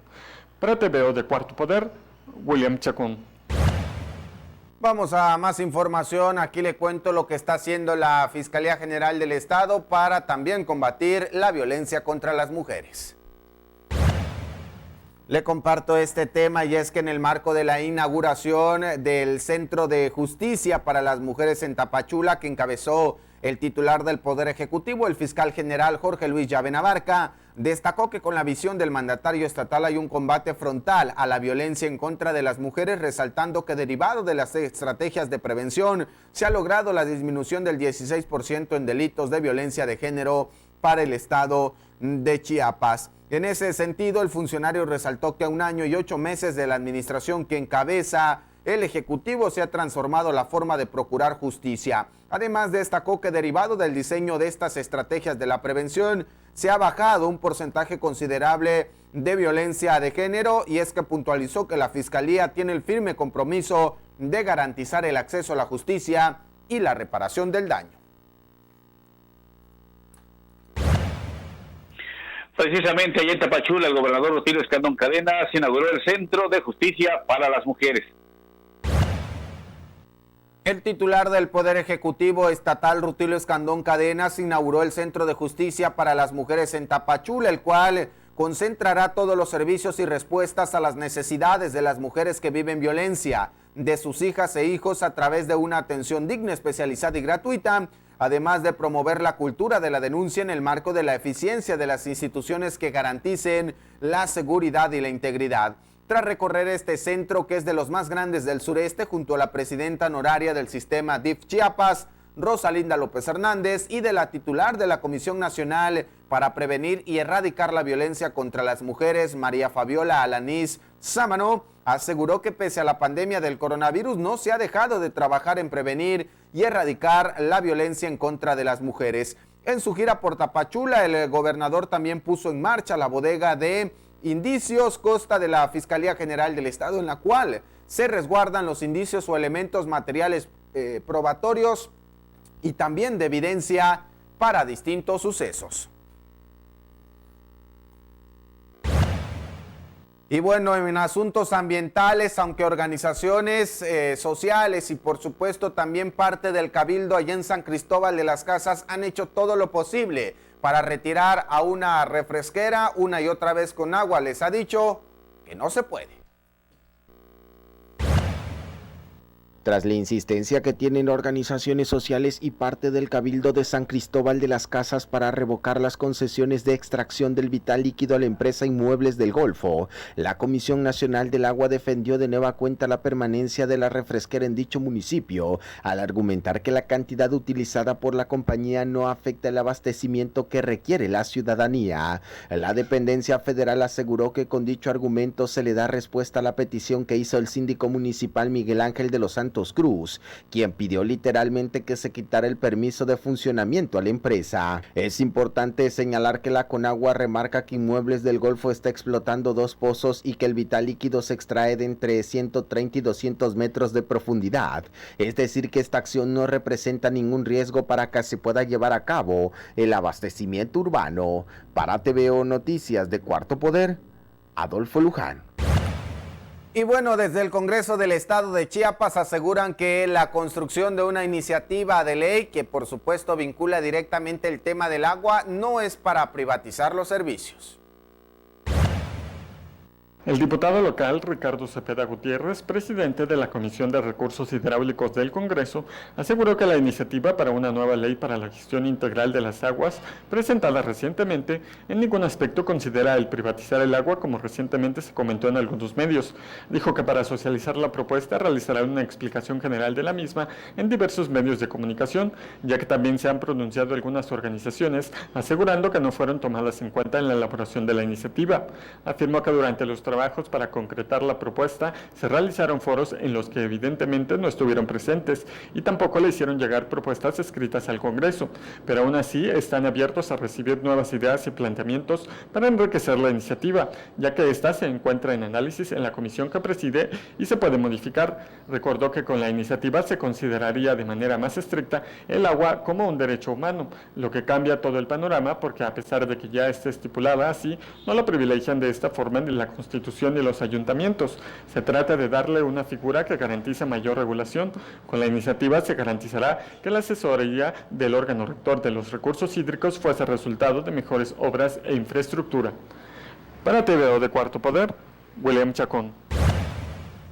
S7: Para TVO de Cuarto Poder, William Chacón.
S1: Vamos a más información. Aquí le cuento lo que está haciendo la Fiscalía General del Estado para también combatir la violencia contra las mujeres. Le comparto este tema y es que en el marco de la inauguración del Centro de Justicia para las Mujeres en Tapachula, que encabezó el titular del Poder Ejecutivo, el fiscal general Jorge Luis Llave Abarca, destacó que con la visión del mandatario estatal hay un combate frontal a la violencia en contra de las mujeres, resaltando que derivado de las estrategias de prevención se ha logrado la disminución del 16% en delitos de violencia de género para el estado de Chiapas. En ese sentido, el funcionario resaltó que a 1 año y 8 meses de la administración que encabeza el Ejecutivo se ha transformado la forma de procurar justicia. Además, destacó que derivado del diseño de estas estrategias de la prevención, se ha bajado un porcentaje considerable de violencia de género, y es que puntualizó que la Fiscalía tiene el firme compromiso de garantizar el acceso a la justicia y la reparación del daño.
S2: Precisamente allá en Tapachula, el gobernador Rutilio Escandón Cadenas inauguró el Centro de Justicia para las Mujeres.
S1: El titular del Poder Ejecutivo Estatal, Rutilio Escandón Cadenas, inauguró el Centro de Justicia para las Mujeres en Tapachula, el cual concentrará todos los servicios y respuestas a las necesidades de las mujeres que viven violencia, de sus hijas e hijos, a través de una atención digna, especializada y gratuita, además de promover la cultura de la denuncia en el marco de la eficiencia de las instituciones que garanticen la seguridad y la integridad. Tras recorrer este centro, que es de los más grandes del sureste, junto a la presidenta honoraria del sistema DIF Chiapas, Rosalinda López Hernández, y de la titular de la Comisión Nacional para Prevenir y Erradicar la Violencia contra las Mujeres, María Fabiola Alanís Sámano, aseguró que pese a la pandemia del coronavirus no se ha dejado de trabajar en prevenir y erradicar la violencia en contra de las mujeres. En su gira por Tapachula, el gobernador también puso en marcha la bodega de indicios consta de la Fiscalía General del Estado, en la cual se resguardan los indicios o elementos materiales probatorios y también de evidencia para distintos sucesos. Y bueno, en asuntos ambientales, aunque organizaciones sociales y por supuesto también parte del Cabildo allá en San Cristóbal de las Casas han hecho todo lo posible para retirar a una refresquera una y otra vez con agua, les ha dicho que no se puede.
S6: Tras la insistencia que tienen organizaciones sociales y parte del Cabildo de San Cristóbal de las Casas para revocar las concesiones de extracción del vital líquido a la empresa Inmuebles del Golfo, la Comisión Nacional del Agua defendió de nueva cuenta la permanencia de la refresquera en dicho municipio, al argumentar que la cantidad utilizada por la compañía no afecta el abastecimiento que requiere la ciudadanía. La dependencia federal aseguró que con dicho argumento se le da respuesta a la petición que hizo el síndico municipal Miguel Ángel de los Santos Cruz, quien pidió literalmente que se quitara el permiso de funcionamiento a la empresa. Es importante señalar que la Conagua remarca que Inmuebles del Golfo está explotando 2 pozos y que el vital líquido se extrae de entre 130 y 200 metros de profundidad, es decir que esta acción no representa ningún riesgo para que se pueda llevar a cabo el abastecimiento urbano. Para TVO Noticias de Cuarto Poder, Adolfo Luján.
S1: Y bueno, desde el Congreso del Estado de Chiapas aseguran que la construcción de una iniciativa de ley que por supuesto vincula directamente el tema del agua no es para privatizar los servicios.
S7: El diputado local Ricardo Cepeda Gutiérrez, presidente de la Comisión de Recursos Hidráulicos del Congreso, aseguró que la iniciativa para una nueva ley para la gestión integral de las aguas, presentada recientemente, en ningún aspecto considera el privatizar el agua, como recientemente se comentó en algunos medios. Dijo que para socializar la propuesta realizará una explicación general de la misma en diversos medios de comunicación, ya que también se han pronunciado algunas organizaciones asegurando que no fueron tomadas en cuenta en la elaboración de la iniciativa. Afirmó que durante los trabajos para concretar la propuesta se realizaron foros en los que evidentemente no estuvieron presentes y tampoco le hicieron llegar propuestas escritas al Congreso, pero aún así están abiertos a recibir nuevas ideas y planteamientos para enriquecer la iniciativa, ya que ésta se encuentra en análisis en la comisión que preside y se puede modificar. Recordó que con la iniciativa se consideraría de manera más estricta el agua como un derecho humano, lo que cambia todo el panorama porque a pesar de que ya esté estipulada así, no la privilegian de esta forma en la Constitución y los ayuntamientos. Se trata de darle una figura que garantice mayor regulación. Con la iniciativa se garantizará que la asesoría del órgano rector de los recursos hídricos fuese resultado de mejores obras e infraestructura. Para TVO de Cuarto Poder, William Chacón.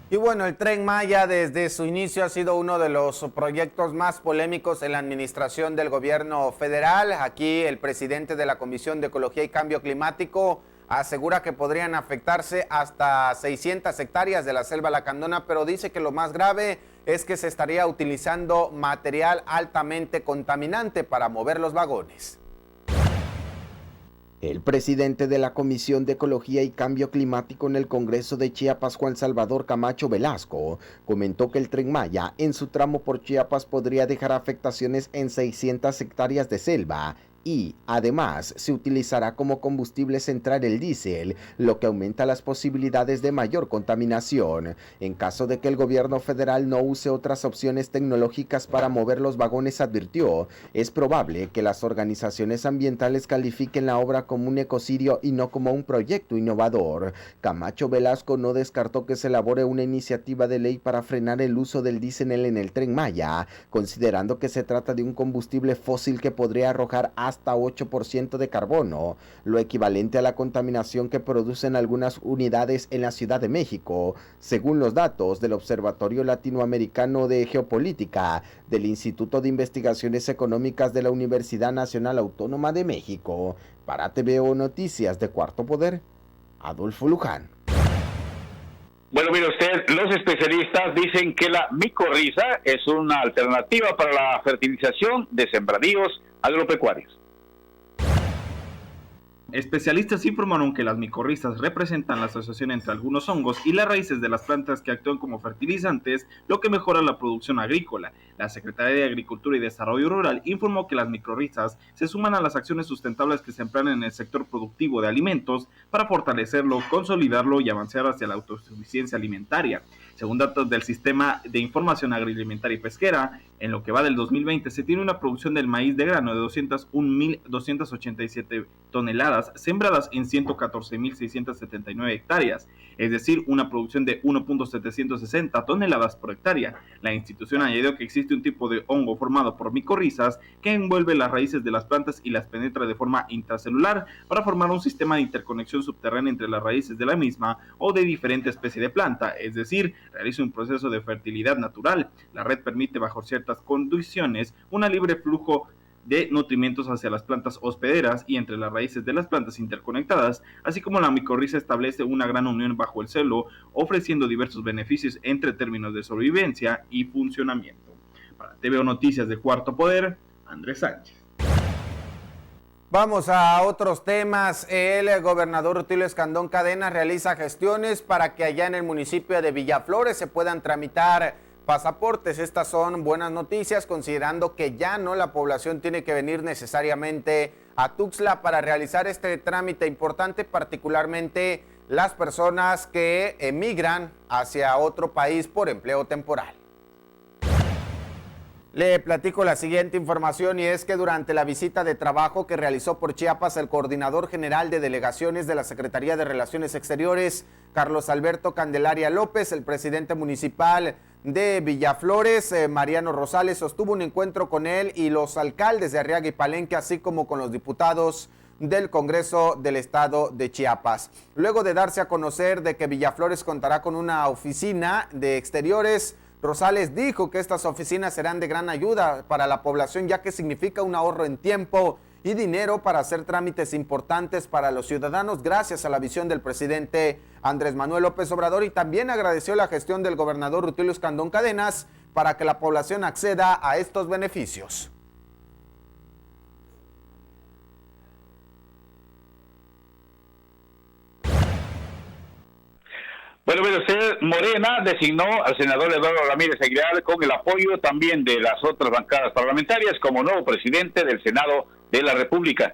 S1: Y bueno, el Tren Maya desde su inicio ha sido uno de los proyectos más polémicos en la administración del gobierno federal. Aquí el presidente de la Comisión de Ecología y Cambio Climático asegura que podrían afectarse hasta 600 hectáreas de la selva lacandona, pero dice que lo más grave es que se estaría utilizando material altamente contaminante para mover los vagones.
S6: El presidente de la Comisión de Ecología y Cambio Climático en el Congreso de Chiapas, Juan Salvador Camacho Velasco, comentó que el Tren Maya en su tramo por Chiapas podría dejar afectaciones en 600 hectáreas de selva y, además, se utilizará como combustible central el diésel, lo que aumenta las posibilidades de mayor contaminación. En caso de que el gobierno federal no use otras opciones tecnológicas para mover los vagones, advirtió, es probable que las organizaciones ambientales califiquen la obra como un ecocidio y no como un proyecto innovador. Camacho Velasco no descartó que se elabore una iniciativa de ley para frenar el uso del diésel en el Tren Maya, considerando que se trata de un combustible fósil que podría arrojar hasta 8% de carbono, lo equivalente a la contaminación que producen algunas unidades en la Ciudad de México, según los datos del Observatorio Latinoamericano de Geopolítica del Instituto de Investigaciones Económicas de la Universidad Nacional Autónoma de México. Para TVO Noticias de Cuarto Poder, Adolfo Luján.
S2: Bueno, mire usted, los especialistas dicen que la micorriza es una alternativa para la fertilización de sembradíos agropecuarios.
S8: Especialistas informaron que las micorrizas representan la asociación entre algunos hongos y las raíces de las plantas que actúan como fertilizantes, lo que mejora la producción agrícola. La Secretaría de Agricultura y Desarrollo Rural informó que las micorrizas se suman a las acciones sustentables que se emplean en el sector productivo de alimentos para fortalecerlo, consolidarlo y avanzar hacia la autosuficiencia alimentaria. Según datos del Sistema de Información Agroalimentaria y Pesquera, en lo que va del 2020 se tiene una producción del maíz de grano de 201.287 toneladas sembradas en 114.679 hectáreas, es decir, una producción de 1.760 toneladas por hectárea. La institución añadió que existe un tipo de hongo formado por micorrizas que envuelve las raíces de las plantas y las penetra de forma intracelular para formar un sistema de interconexión subterránea entre las raíces de la misma o de diferente especie de planta, es decir, realiza un proceso de fertilidad natural. La red permite, bajo ciertas condiciones, un libre flujo de nutrimentos hacia las plantas hospederas y entre las raíces de las plantas interconectadas, así como la micorriza establece una gran unión bajo el suelo, ofreciendo diversos beneficios entre términos de sobrevivencia y funcionamiento. Para TVO Noticias de Cuarto Poder, Andrés Sánchez.
S1: Vamos a otros temas. El gobernador Rutilio Escandón Cadenas realiza gestiones para que allá en el municipio de Villaflores se puedan tramitar pasaportes. Estas son buenas noticias, considerando que ya no la población tiene que venir necesariamente a Tuxtla para realizar este trámite importante, particularmente las personas que emigran hacia otro país por empleo temporal. Le platico la siguiente información, y es que durante la visita de trabajo que realizó por Chiapas el coordinador general de delegaciones de la Secretaría de Relaciones Exteriores, Carlos Alberto Candelaria López, el presidente municipal de Villaflores, Mariano Rosales, sostuvo un encuentro con él y los alcaldes de Arriaga y Palenque, así como con los diputados del Congreso del Estado de Chiapas. Luego de darse a conocer de que Villaflores contará con una oficina de exteriores, Rosales dijo que estas oficinas serán de gran ayuda para la población, ya que significa un ahorro en tiempo y dinero para hacer trámites importantes para los ciudadanos, gracias a la visión del presidente Andrés Manuel López Obrador, y también agradeció la gestión del gobernador Rutilio Escandón Cadenas para que la población acceda a estos beneficios.
S2: Bueno, mire usted, Morena designó al senador Eduardo Ramírez Aguilar con el apoyo también de las otras bancadas parlamentarias como nuevo presidente del Senado de la República.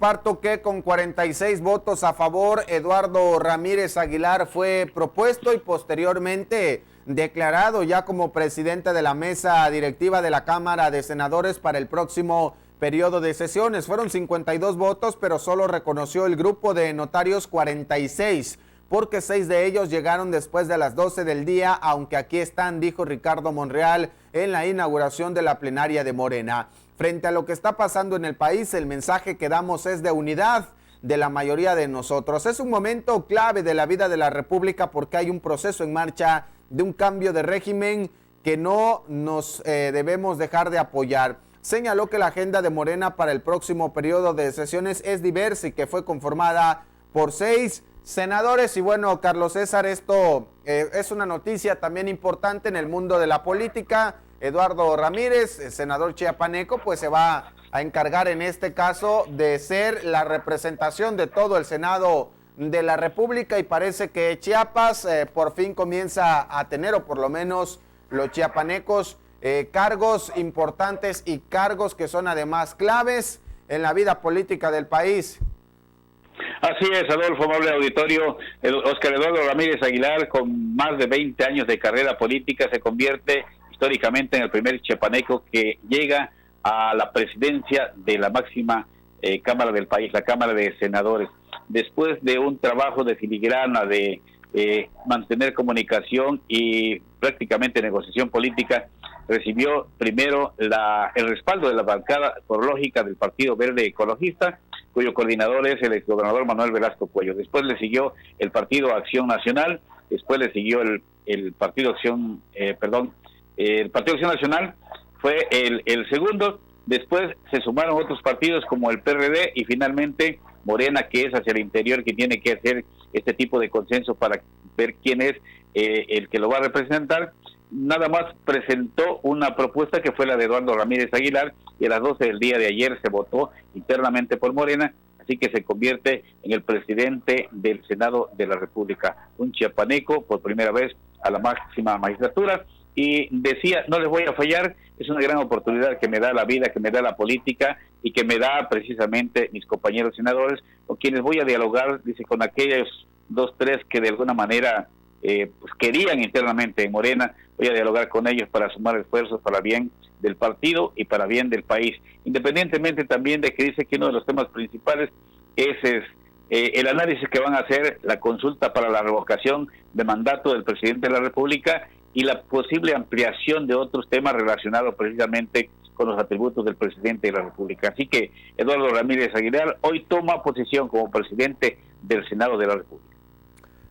S1: Parto que con 46 votos a favor, Eduardo Ramírez Aguilar fue propuesto y posteriormente declarado ya como presidente de la mesa directiva de la Cámara de Senadores para el próximo periodo de sesiones. Fueron 52 votos, pero solo reconoció el grupo de notarios 46, porque 6 de ellos llegaron después de las 12 del día, aunque aquí están, dijo Ricardo Monreal en la inauguración de la plenaria de Morena. Frente a lo que está pasando en el país, el mensaje que damos es de unidad de la mayoría de nosotros. Es un momento clave de la vida de la República porque hay un proceso en marcha de un cambio de régimen que no nos debemos dejar de apoyar. Señaló que la agenda de Morena para el próximo periodo de sesiones es diversa y que fue conformada por 6 senadores. Y bueno, Carlos César, esto es una noticia también importante en el mundo de la política. Eduardo Ramírez, el senador chiapaneco, pues se va a encargar en este caso de ser la representación de todo el Senado de la República, y parece que Chiapas por fin comienza a tener, o por lo menos los chiapanecos, cargos importantes y cargos que son además claves en la vida política del país.
S2: Así es, Adolfo, amable auditorio. Óscar Eduardo Ramírez Aguilar, con más de 20 años de carrera política, se convierte históricamente en el primer chiapaneco que llega a la presidencia de la máxima Cámara del país, la Cámara de Senadores. Después de un trabajo de filigrana, de mantener comunicación y prácticamente negociación política, recibió primero el respaldo de la bancada ecológica del Partido Verde Ecologista, cuyo coordinador es el exgobernador Manuel Velasco Cuello. Después le siguió el Partido Acción Nacional, después le siguió el Partido Acción, el Partido Acción Nacional fue el segundo. Después se sumaron otros partidos como el PRD y finalmente Morena, que es hacia el interior, que tiene que hacer este tipo de consenso para ver quién es el que lo va a representar. Nada más presentó una propuesta que fue la de Eduardo Ramírez Aguilar, y a las 12 del día de ayer se votó internamente por Morena, así que se convierte en el presidente del Senado de la República, un chiapaneco por primera vez a la máxima magistratura. Y decía, no les voy a fallar, es una gran oportunidad que me da la vida, que me da la política y que me da precisamente mis compañeros senadores, con quienes voy a dialogar, dice, con aquellos 2, 3 que de alguna manera pues querían internamente en Morena. Voy a dialogar con ellos para sumar esfuerzos para bien del partido y para bien del país, independientemente también de que dice que uno de los temas principales es el análisis que van a hacer, la consulta para la revocación de mandato del presidente de la República y la posible ampliación de otros temas relacionados precisamente con los atributos del presidente de la República. Así que Eduardo Ramírez Aguilar hoy toma posición como presidente del Senado de la República.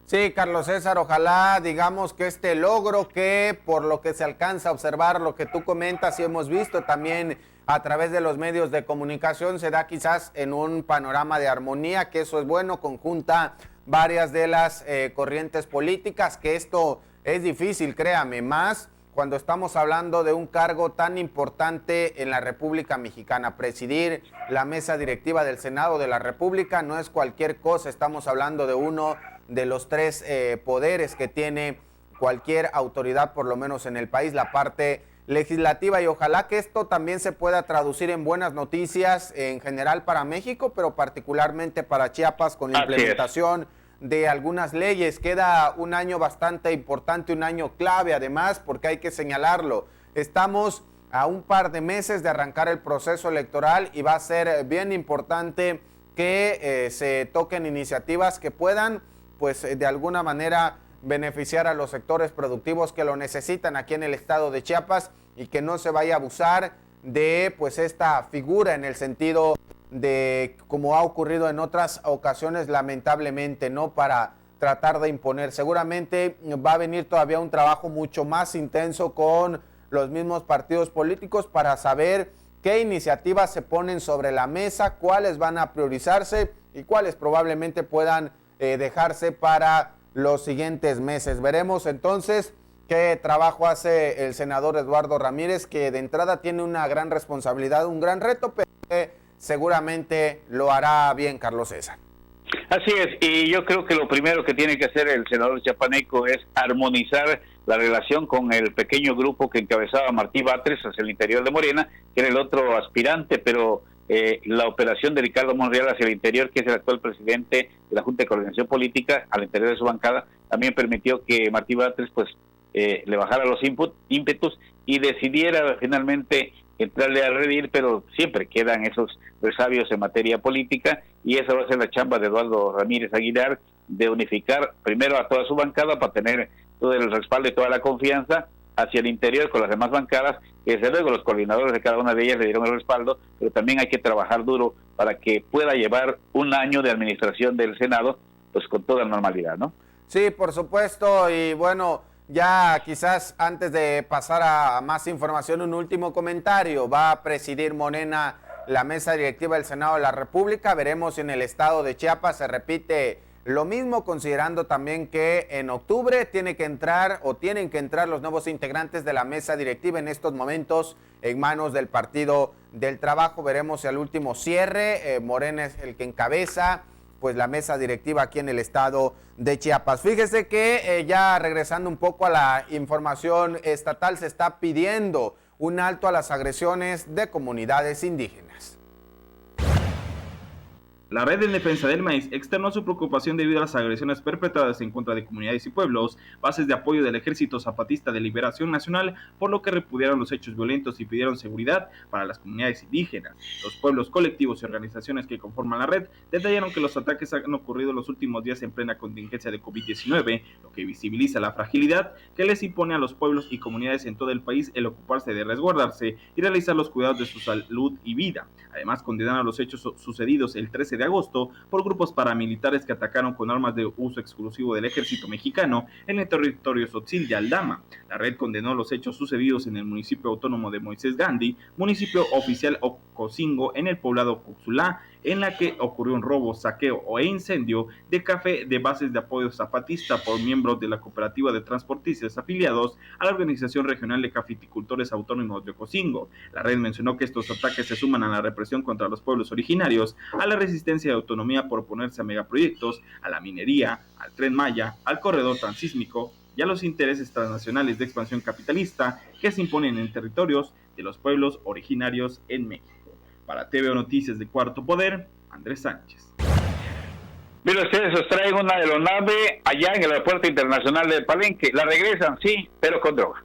S1: Sí, Carlos César, ojalá digamos que este logro que por lo que se alcanza a observar, lo que tú comentas y hemos visto también a través de los medios de comunicación, se da quizás en un panorama de armonía, que eso es bueno, conjunta varias de las corrientes políticas, que esto es difícil, créame, más cuando estamos hablando de un cargo tan importante en la República Mexicana. Presidir la mesa directiva del Senado de la República no es cualquier cosa, estamos hablando de uno de los tres poderes que tiene cualquier autoridad, por lo menos en el país, la parte legislativa, y ojalá que esto también se pueda traducir en buenas noticias en general para México, pero particularmente para Chiapas con la implementación de algunas leyes. Queda un año bastante importante, un año clave además, porque hay que señalarlo. Estamos a un par de meses de arrancar el proceso electoral y va a ser bien importante que se toquen iniciativas que puedan, pues de alguna manera, beneficiar a los sectores productivos que lo necesitan aquí en el estado de Chiapas y que no se vaya a abusar de pues esta figura en el sentido de como ha ocurrido en otras ocasiones lamentablemente, ¿no? Para tratar de imponer. Seguramente va a venir todavía un trabajo mucho más intenso con los mismos partidos políticos para saber qué iniciativas se ponen sobre la mesa, cuáles van a priorizarse y cuáles probablemente puedan dejarse para los siguientes meses. Veremos entonces qué trabajo hace el senador Eduardo Ramírez, que de entrada tiene una gran responsabilidad, un gran reto, pero que seguramente lo hará bien, Carlos César.
S2: Así es, y yo creo que lo primero que tiene que hacer el senador chiapaneco es armonizar la relación con el pequeño grupo que encabezaba Martí Batres hacia el interior de Morena, que era el otro aspirante, pero la operación de Ricardo Monreal hacia el interior, que es el actual presidente de la Junta de Coordinación Política, al interior de su bancada, también permitió que Martí Batres pues le bajara los ímpetus y decidiera finalmente entrarle al redil, pero siempre quedan esos resabios en materia política, y esa va a ser la chamba de Eduardo Ramírez Aguilar, de unificar primero a toda su bancada para tener todo el respaldo y toda la confianza hacia el interior con las demás bancadas, que desde luego los coordinadores de cada una de ellas le dieron el respaldo, pero también hay que trabajar duro para que pueda llevar un año de administración del Senado pues con toda normalidad, ¿no?
S1: Sí, por supuesto, y bueno, ya quizás antes de pasar a más información, un último comentario. Va a presidir Morena la mesa directiva del Senado de la República. Veremos si en el estado de Chiapas se repite lo mismo, considerando también que en octubre tienen que entrar los nuevos integrantes de la mesa directiva, en estos momentos en manos del Partido del Trabajo. Veremos si al último cierre Morena es el que encabeza pues la mesa directiva aquí en el estado de Chiapas. Fíjese que ya regresando un poco a la información estatal, se está pidiendo un alto a las agresiones de comunidades indígenas.
S8: La Red en Defensa del Maíz externó su preocupación debido a las agresiones perpetradas en contra de comunidades y pueblos, bases de apoyo del Ejército Zapatista de Liberación Nacional, por lo que repudiaron los hechos violentos y pidieron seguridad para las comunidades indígenas. Los pueblos, colectivos y organizaciones que conforman la red detallaron que los ataques han ocurrido los últimos días en plena contingencia de COVID-19, lo que visibiliza la fragilidad que les impone a los pueblos y comunidades en todo el país el ocuparse de resguardarse y realizar los cuidados de su salud y vida. Además, condenaron los hechos sucedidos el 13 de agosto por grupos paramilitares que atacaron con armas de uso exclusivo del ejército mexicano en el territorio Tzotzil de Aldama. La red condenó los hechos sucedidos en el municipio autónomo de Moisés Gandhi, municipio oficial Ocosingo, en el poblado Coxulá, en la que ocurrió un robo, saqueo e incendio de café de bases de apoyo zapatista por miembros de la cooperativa de transportistas afiliados a la Organización Regional de Cafeticultores Autónomos de Ocosingo. La red mencionó que estos ataques se suman a la represión contra los pueblos originarios, a la resistencia de autonomía por oponerse a megaproyectos, a la minería, al Tren Maya, al corredor transísmico y a los intereses transnacionales de expansión capitalista que se imponen en territorios de los pueblos originarios en México. Para TVO Noticias de Cuarto Poder, Andrés Sánchez.
S2: Mira, ustedes os traen una aeronave allá en el aeropuerto internacional de Palenque. La regresan, sí, pero con droga.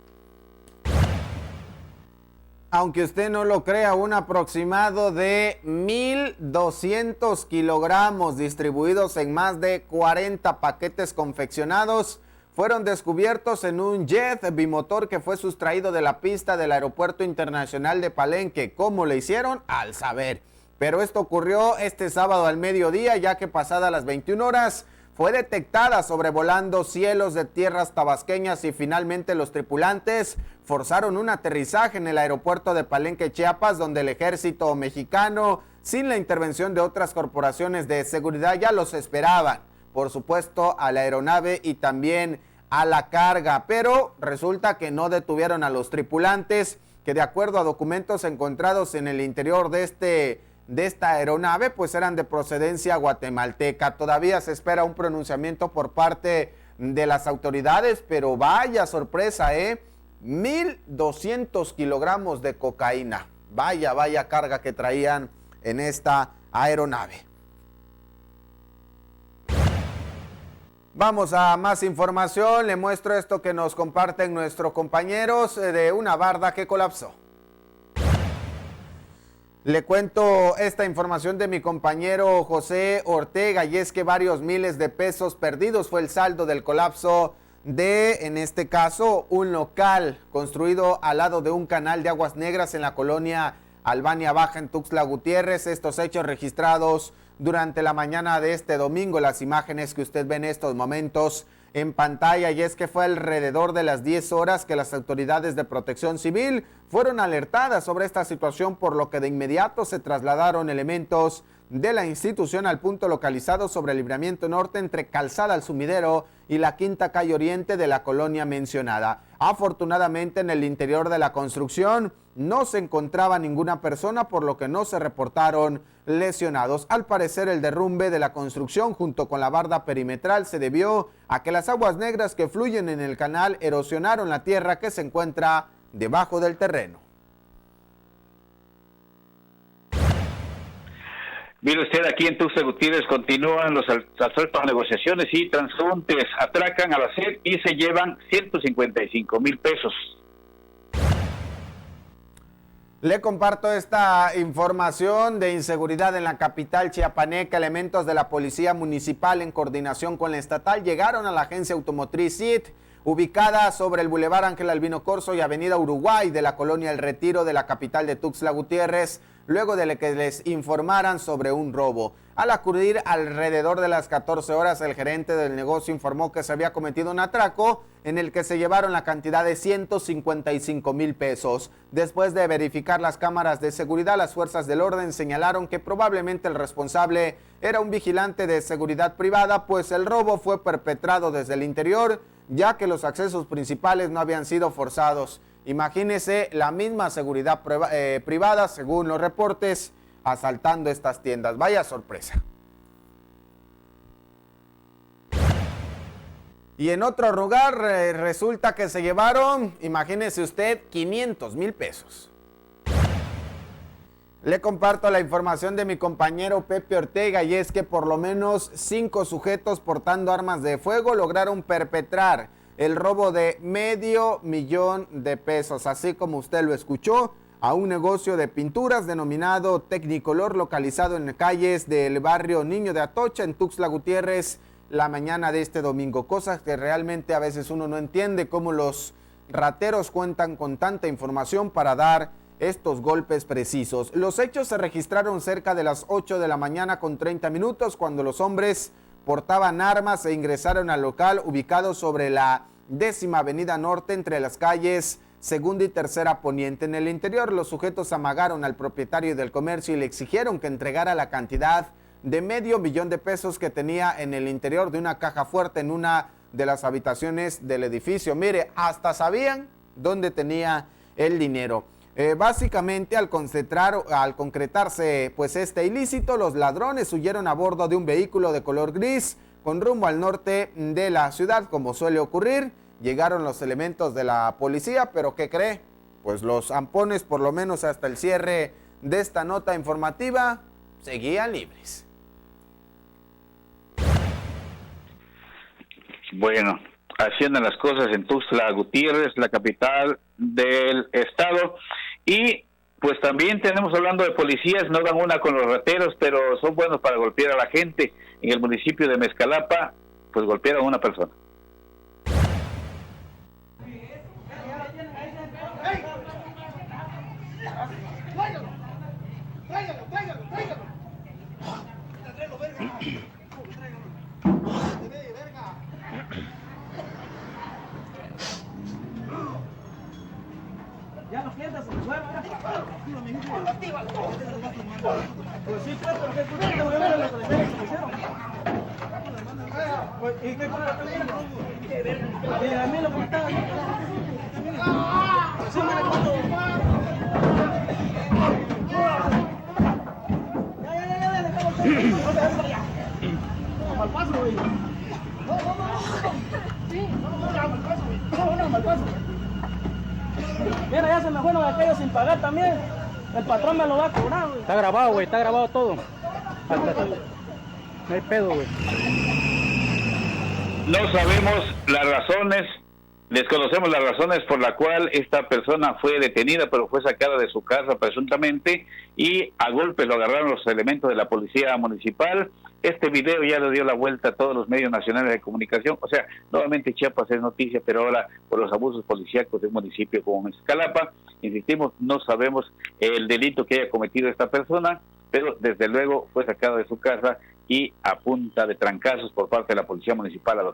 S1: Aunque usted no lo crea, un aproximado de 1.200 kilogramos distribuidos en más de 40 paquetes confeccionados fueron descubiertos en un jet bimotor que fue sustraído de la pista del Aeropuerto Internacional de Palenque. ¿Cómo le hicieron? Al saber. Pero esto ocurrió este sábado al mediodía, ya que pasadas las 21 horas fue detectada sobrevolando cielos de tierras tabasqueñas y finalmente los tripulantes forzaron un aterrizaje en el aeropuerto de Palenque, Chiapas, donde el ejército mexicano, sin la intervención de otras corporaciones de seguridad, ya los esperaban. Por supuesto, a la aeronave y también a la carga, pero resulta que no detuvieron a los tripulantes, que de acuerdo a documentos encontrados en el interior de esta aeronave, pues eran de procedencia guatemalteca. Todavía se espera un pronunciamiento por parte de las autoridades, pero vaya sorpresa, 1,200 kilogramos de cocaína. Vaya carga que traían en esta aeronave. Vamos a más información. Le muestro esto que nos comparten nuestros compañeros de una barda que colapsó. Le cuento esta información de mi compañero José Ortega, y es que varios miles de pesos perdidos fue el saldo del colapso de, en este caso, un local construido al lado de un canal de aguas negras en la colonia Albania Baja en Tuxtla Gutiérrez. Estos hechos registrados durante la mañana de este domingo, las imágenes que usted ve en estos momentos en pantalla, y es que fue alrededor de las 10 horas que las autoridades de protección civil fueron alertadas sobre esta situación, por lo que de inmediato se trasladaron elementos de la institución al punto localizado sobre el libramiento norte entre Calzada al Sumidero y la Quinta Calle Oriente de la colonia mencionada. Afortunadamente, en el interior de la construcción no se encontraba ninguna persona, por lo que no se reportaron lesionados. Al parecer, el derrumbe de la construcción junto con la barda perimetral se debió a que las aguas negras que fluyen en el canal erosionaron la tierra que se encuentra debajo del terreno.
S2: Mire usted, aquí en Tuxtla Gutiérrez continúan los asaltos a negociaciones y transeúntes atracan a la SED y se llevan 155,000 pesos.
S1: Le comparto esta información de inseguridad en la capital chiapaneca. Elementos de la policía municipal en coordinación con la estatal llegaron a la agencia automotriz CIT, ubicada sobre el Boulevard Ángel Albino Corzo y Avenida Uruguay de la colonia El Retiro de la capital de Tuxtla Gutiérrez, luego de que les informaran sobre un robo. Al acudir alrededor de las 14 horas, el gerente del negocio informó que se había cometido un atraco en el que se llevaron la cantidad de 155,000 pesos. Después de verificar las cámaras de seguridad, las fuerzas del orden señalaron que probablemente el responsable era un vigilante de seguridad privada, pues el robo fue perpetrado desde el interior, ya que los accesos principales no habían sido forzados. Imagínese la misma seguridad privada, según los reportes, asaltando estas tiendas. Vaya sorpresa. Y en otro lugar resulta que se llevaron, imagínese usted, 500,000 pesos. Le comparto la información de mi compañero Pepe Ortega, y es que por lo menos 5 sujetos portando armas de fuego lograron perpetrar el robo de $500,000 de pesos, así como usted lo escuchó, a un negocio de pinturas denominado Tecnicolor, localizado en calles del barrio Niño de Atocha, en Tuxtla Gutiérrez, la mañana de este domingo. Cosas que realmente a veces uno no entiende, cómo los rateros cuentan con tanta información para dar estos golpes precisos. Los hechos se registraron cerca de las 8 de la mañana con 30 minutos, cuando los hombres portaban armas e ingresaron al local ubicado sobre la 10ª Avenida Norte entre las calles Segunda y Tercera Poniente. En el interior, los sujetos amagaron al propietario del comercio y le exigieron que entregara la cantidad de $500,000 de pesos que tenía en el interior de una caja fuerte en una de las habitaciones del edificio. Mire, hasta sabían dónde tenía el dinero. Básicamente, al concretarse pues este ilícito, los ladrones huyeron a bordo de un vehículo de color gris con rumbo al norte de la ciudad, como suele ocurrir. Llegaron los elementos de la policía, pero ¿qué cree? Pues los zampones, por lo menos hasta el cierre de esta nota informativa, seguían libres.
S2: Bueno, así andan las cosas en Tuxtla Gutiérrez, la capital del estado. Y pues también tenemos, hablando de policías, no dan una con los rateros, pero son buenos para golpear a la gente. En el municipio de Mezcalapa, pues golpearon a una persona.
S9: Ya los clientes se fueron. Pues sí, pues, pero ¿qué culpa tengo que ver en los comentarios que me hicieron? Pues, ¿y qué culpa tengo? Y a mí lo que me estaba pues sí, mira cuánto. Ya, estamos allá. Vamos al paso, güey. Vamos al paso, güey. Vamos al paso. Mira, ya se me fueron aquellos sin pagar también. El patrón me lo va a cobrar, güey.
S10: Está grabado, güey, está grabado todo. No hay pedo, güey.
S2: No sabemos las razones, desconocemos las razones por la cual esta persona fue detenida, pero fue sacada de su casa presuntamente y a golpes lo agarraron los elementos de la policía municipal. Este video ya le dio la vuelta a todos los medios nacionales de comunicación. O sea, nuevamente Chiapas es noticia, pero ahora por los abusos policíacos de un municipio como Mezcalapa. Insistimos, no sabemos el delito que haya cometido esta persona, pero desde luego fue sacado de su casa y a punta de trancazos por parte de la policía municipal.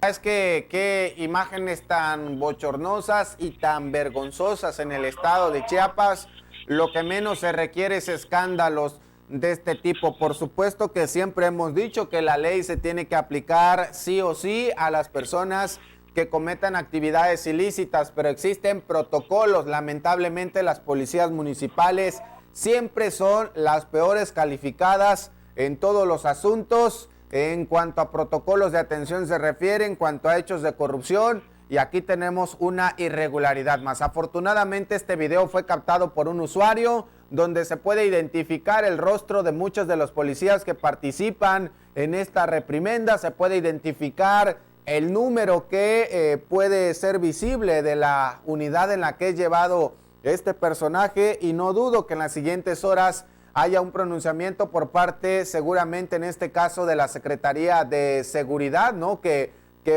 S1: Es que qué imágenes tan bochornosas y tan vergonzosas en el estado de Chiapas. Lo que menos se requiere es escándalos de este tipo. Por supuesto que siempre hemos dicho que la ley se tiene que aplicar sí o sí a las personas que cometan actividades ilícitas, pero existen protocolos. Lamentablemente las policías municipales siempre son las peores calificadas en todos los asuntos. En cuanto a protocolos de atención se refiere, en cuanto a hechos de corrupción, y aquí tenemos una irregularidad más. Afortunadamente este video fue captado por un usuario donde se puede identificar el rostro de muchos de los policías que participan en esta reprimenda, se puede identificar el número que puede ser visible de la unidad en la que es llevado este personaje, y no dudo que en las siguientes horas haya un pronunciamiento por parte, seguramente en este caso, de la Secretaría de Seguridad, ¿no? Que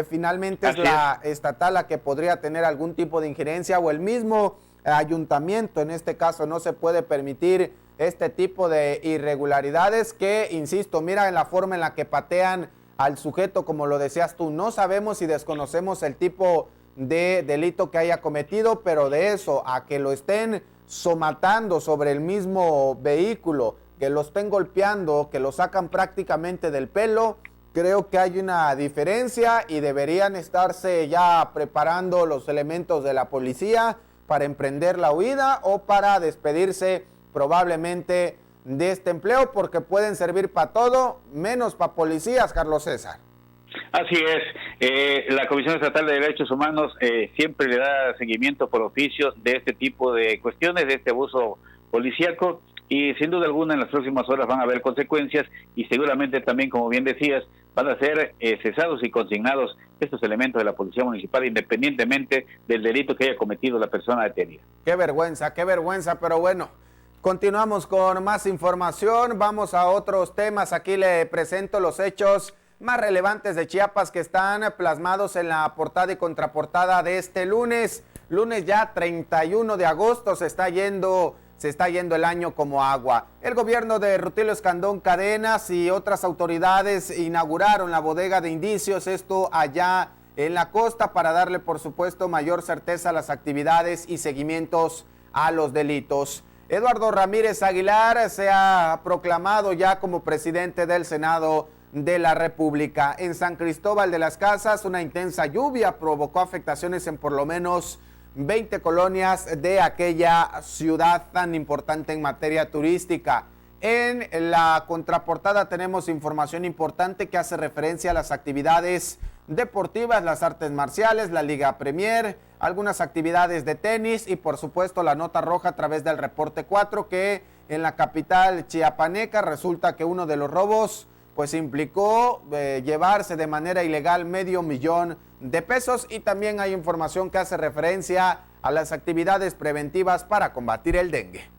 S1: finalmente es la estatal la que podría tener algún tipo de injerencia, o el mismo ayuntamiento. En este caso no se puede permitir este tipo de irregularidades que, insisto, mira en la forma en la que patean al sujeto, como lo decías tú. No sabemos y desconocemos el tipo de delito que haya cometido, pero de eso a que lo estén somatando sobre el mismo vehículo, que lo estén golpeando, que lo sacan prácticamente del pelo, creo que hay una diferencia y deberían estarse ya preparando los elementos de la policía para emprender la huida o para despedirse probablemente de este empleo, porque pueden servir para todo, menos para policías, Carlos César.
S2: Así es, la Comisión Estatal de Derechos Humanos siempre le da seguimiento por oficio de este tipo de cuestiones, de este abuso policíaco, y sin duda alguna en las próximas horas van a haber consecuencias, y seguramente también, como bien decías, van a ser cesados y consignados estos elementos de la Policía Municipal, independientemente del delito que haya cometido la persona detenida.
S1: Qué vergüenza, pero bueno, continuamos con más información, vamos a otros temas. Aquí le presento los hechos más relevantes de Chiapas que están plasmados en la portada y contraportada de este lunes ya 31 de agosto. Se está yendo el año como agua. El gobierno de Rutilio Escandón Cadenas y otras autoridades inauguraron la bodega de indicios, esto allá en la costa, para darle, por supuesto, mayor certeza a las actividades y seguimientos a los delitos. Eduardo Ramírez Aguilar se ha proclamado ya como presidente del Senado de la República. En San Cristóbal de las Casas, una intensa lluvia provocó afectaciones en por lo menos 20 colonias de aquella ciudad tan importante en materia turística. En la contraportada tenemos información importante que hace referencia a las actividades deportivas, las artes marciales, la Liga Premier, algunas actividades de tenis y por supuesto la nota roja a través del reporte 4, que en la capital chiapaneca resulta que uno de los robos pues implicó llevarse de manera ilegal $500,000 de pesos, y también hay información que hace referencia a las actividades preventivas para combatir el dengue.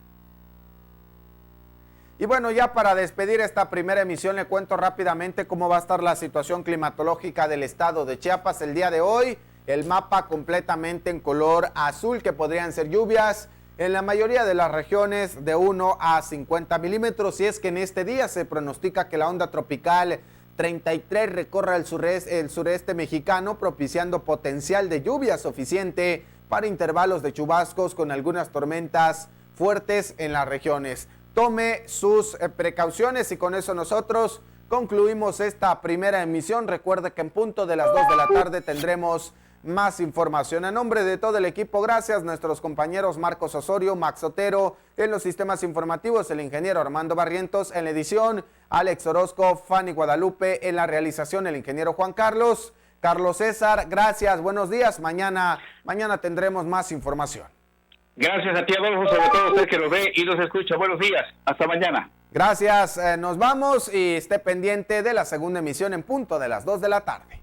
S1: Y bueno, ya para despedir esta primera emisión le cuento rápidamente cómo va a estar la situación climatológica del estado de Chiapas el día de hoy. El mapa completamente en color azul, que podrían ser lluvias en la mayoría de las regiones de 1 a 50 milímetros, y es que en este día se pronostica que la onda tropical 33 recorra el sureste mexicano, propiciando potencial de lluvia suficiente para intervalos de chubascos con algunas tormentas fuertes en las regiones. Tome sus precauciones y con eso nosotros concluimos esta primera emisión. Recuerde que en punto de las 2 de la tarde tendremos más información. A nombre de todo el equipo, gracias. Nuestros compañeros Marcos Osorio, Max Otero en los sistemas informativos, el ingeniero Armando Barrientos en la edición, Alex Orozco, Fanny Guadalupe en la realización, el ingeniero Juan Carlos César, gracias, buenos días. Mañana tendremos más información.
S2: Gracias a ti, Adolfo, sobre todo usted que lo ve y nos escucha. Buenos días, hasta mañana.
S1: Gracias, nos vamos y esté pendiente de la segunda emisión en punto de las 2 de la tarde.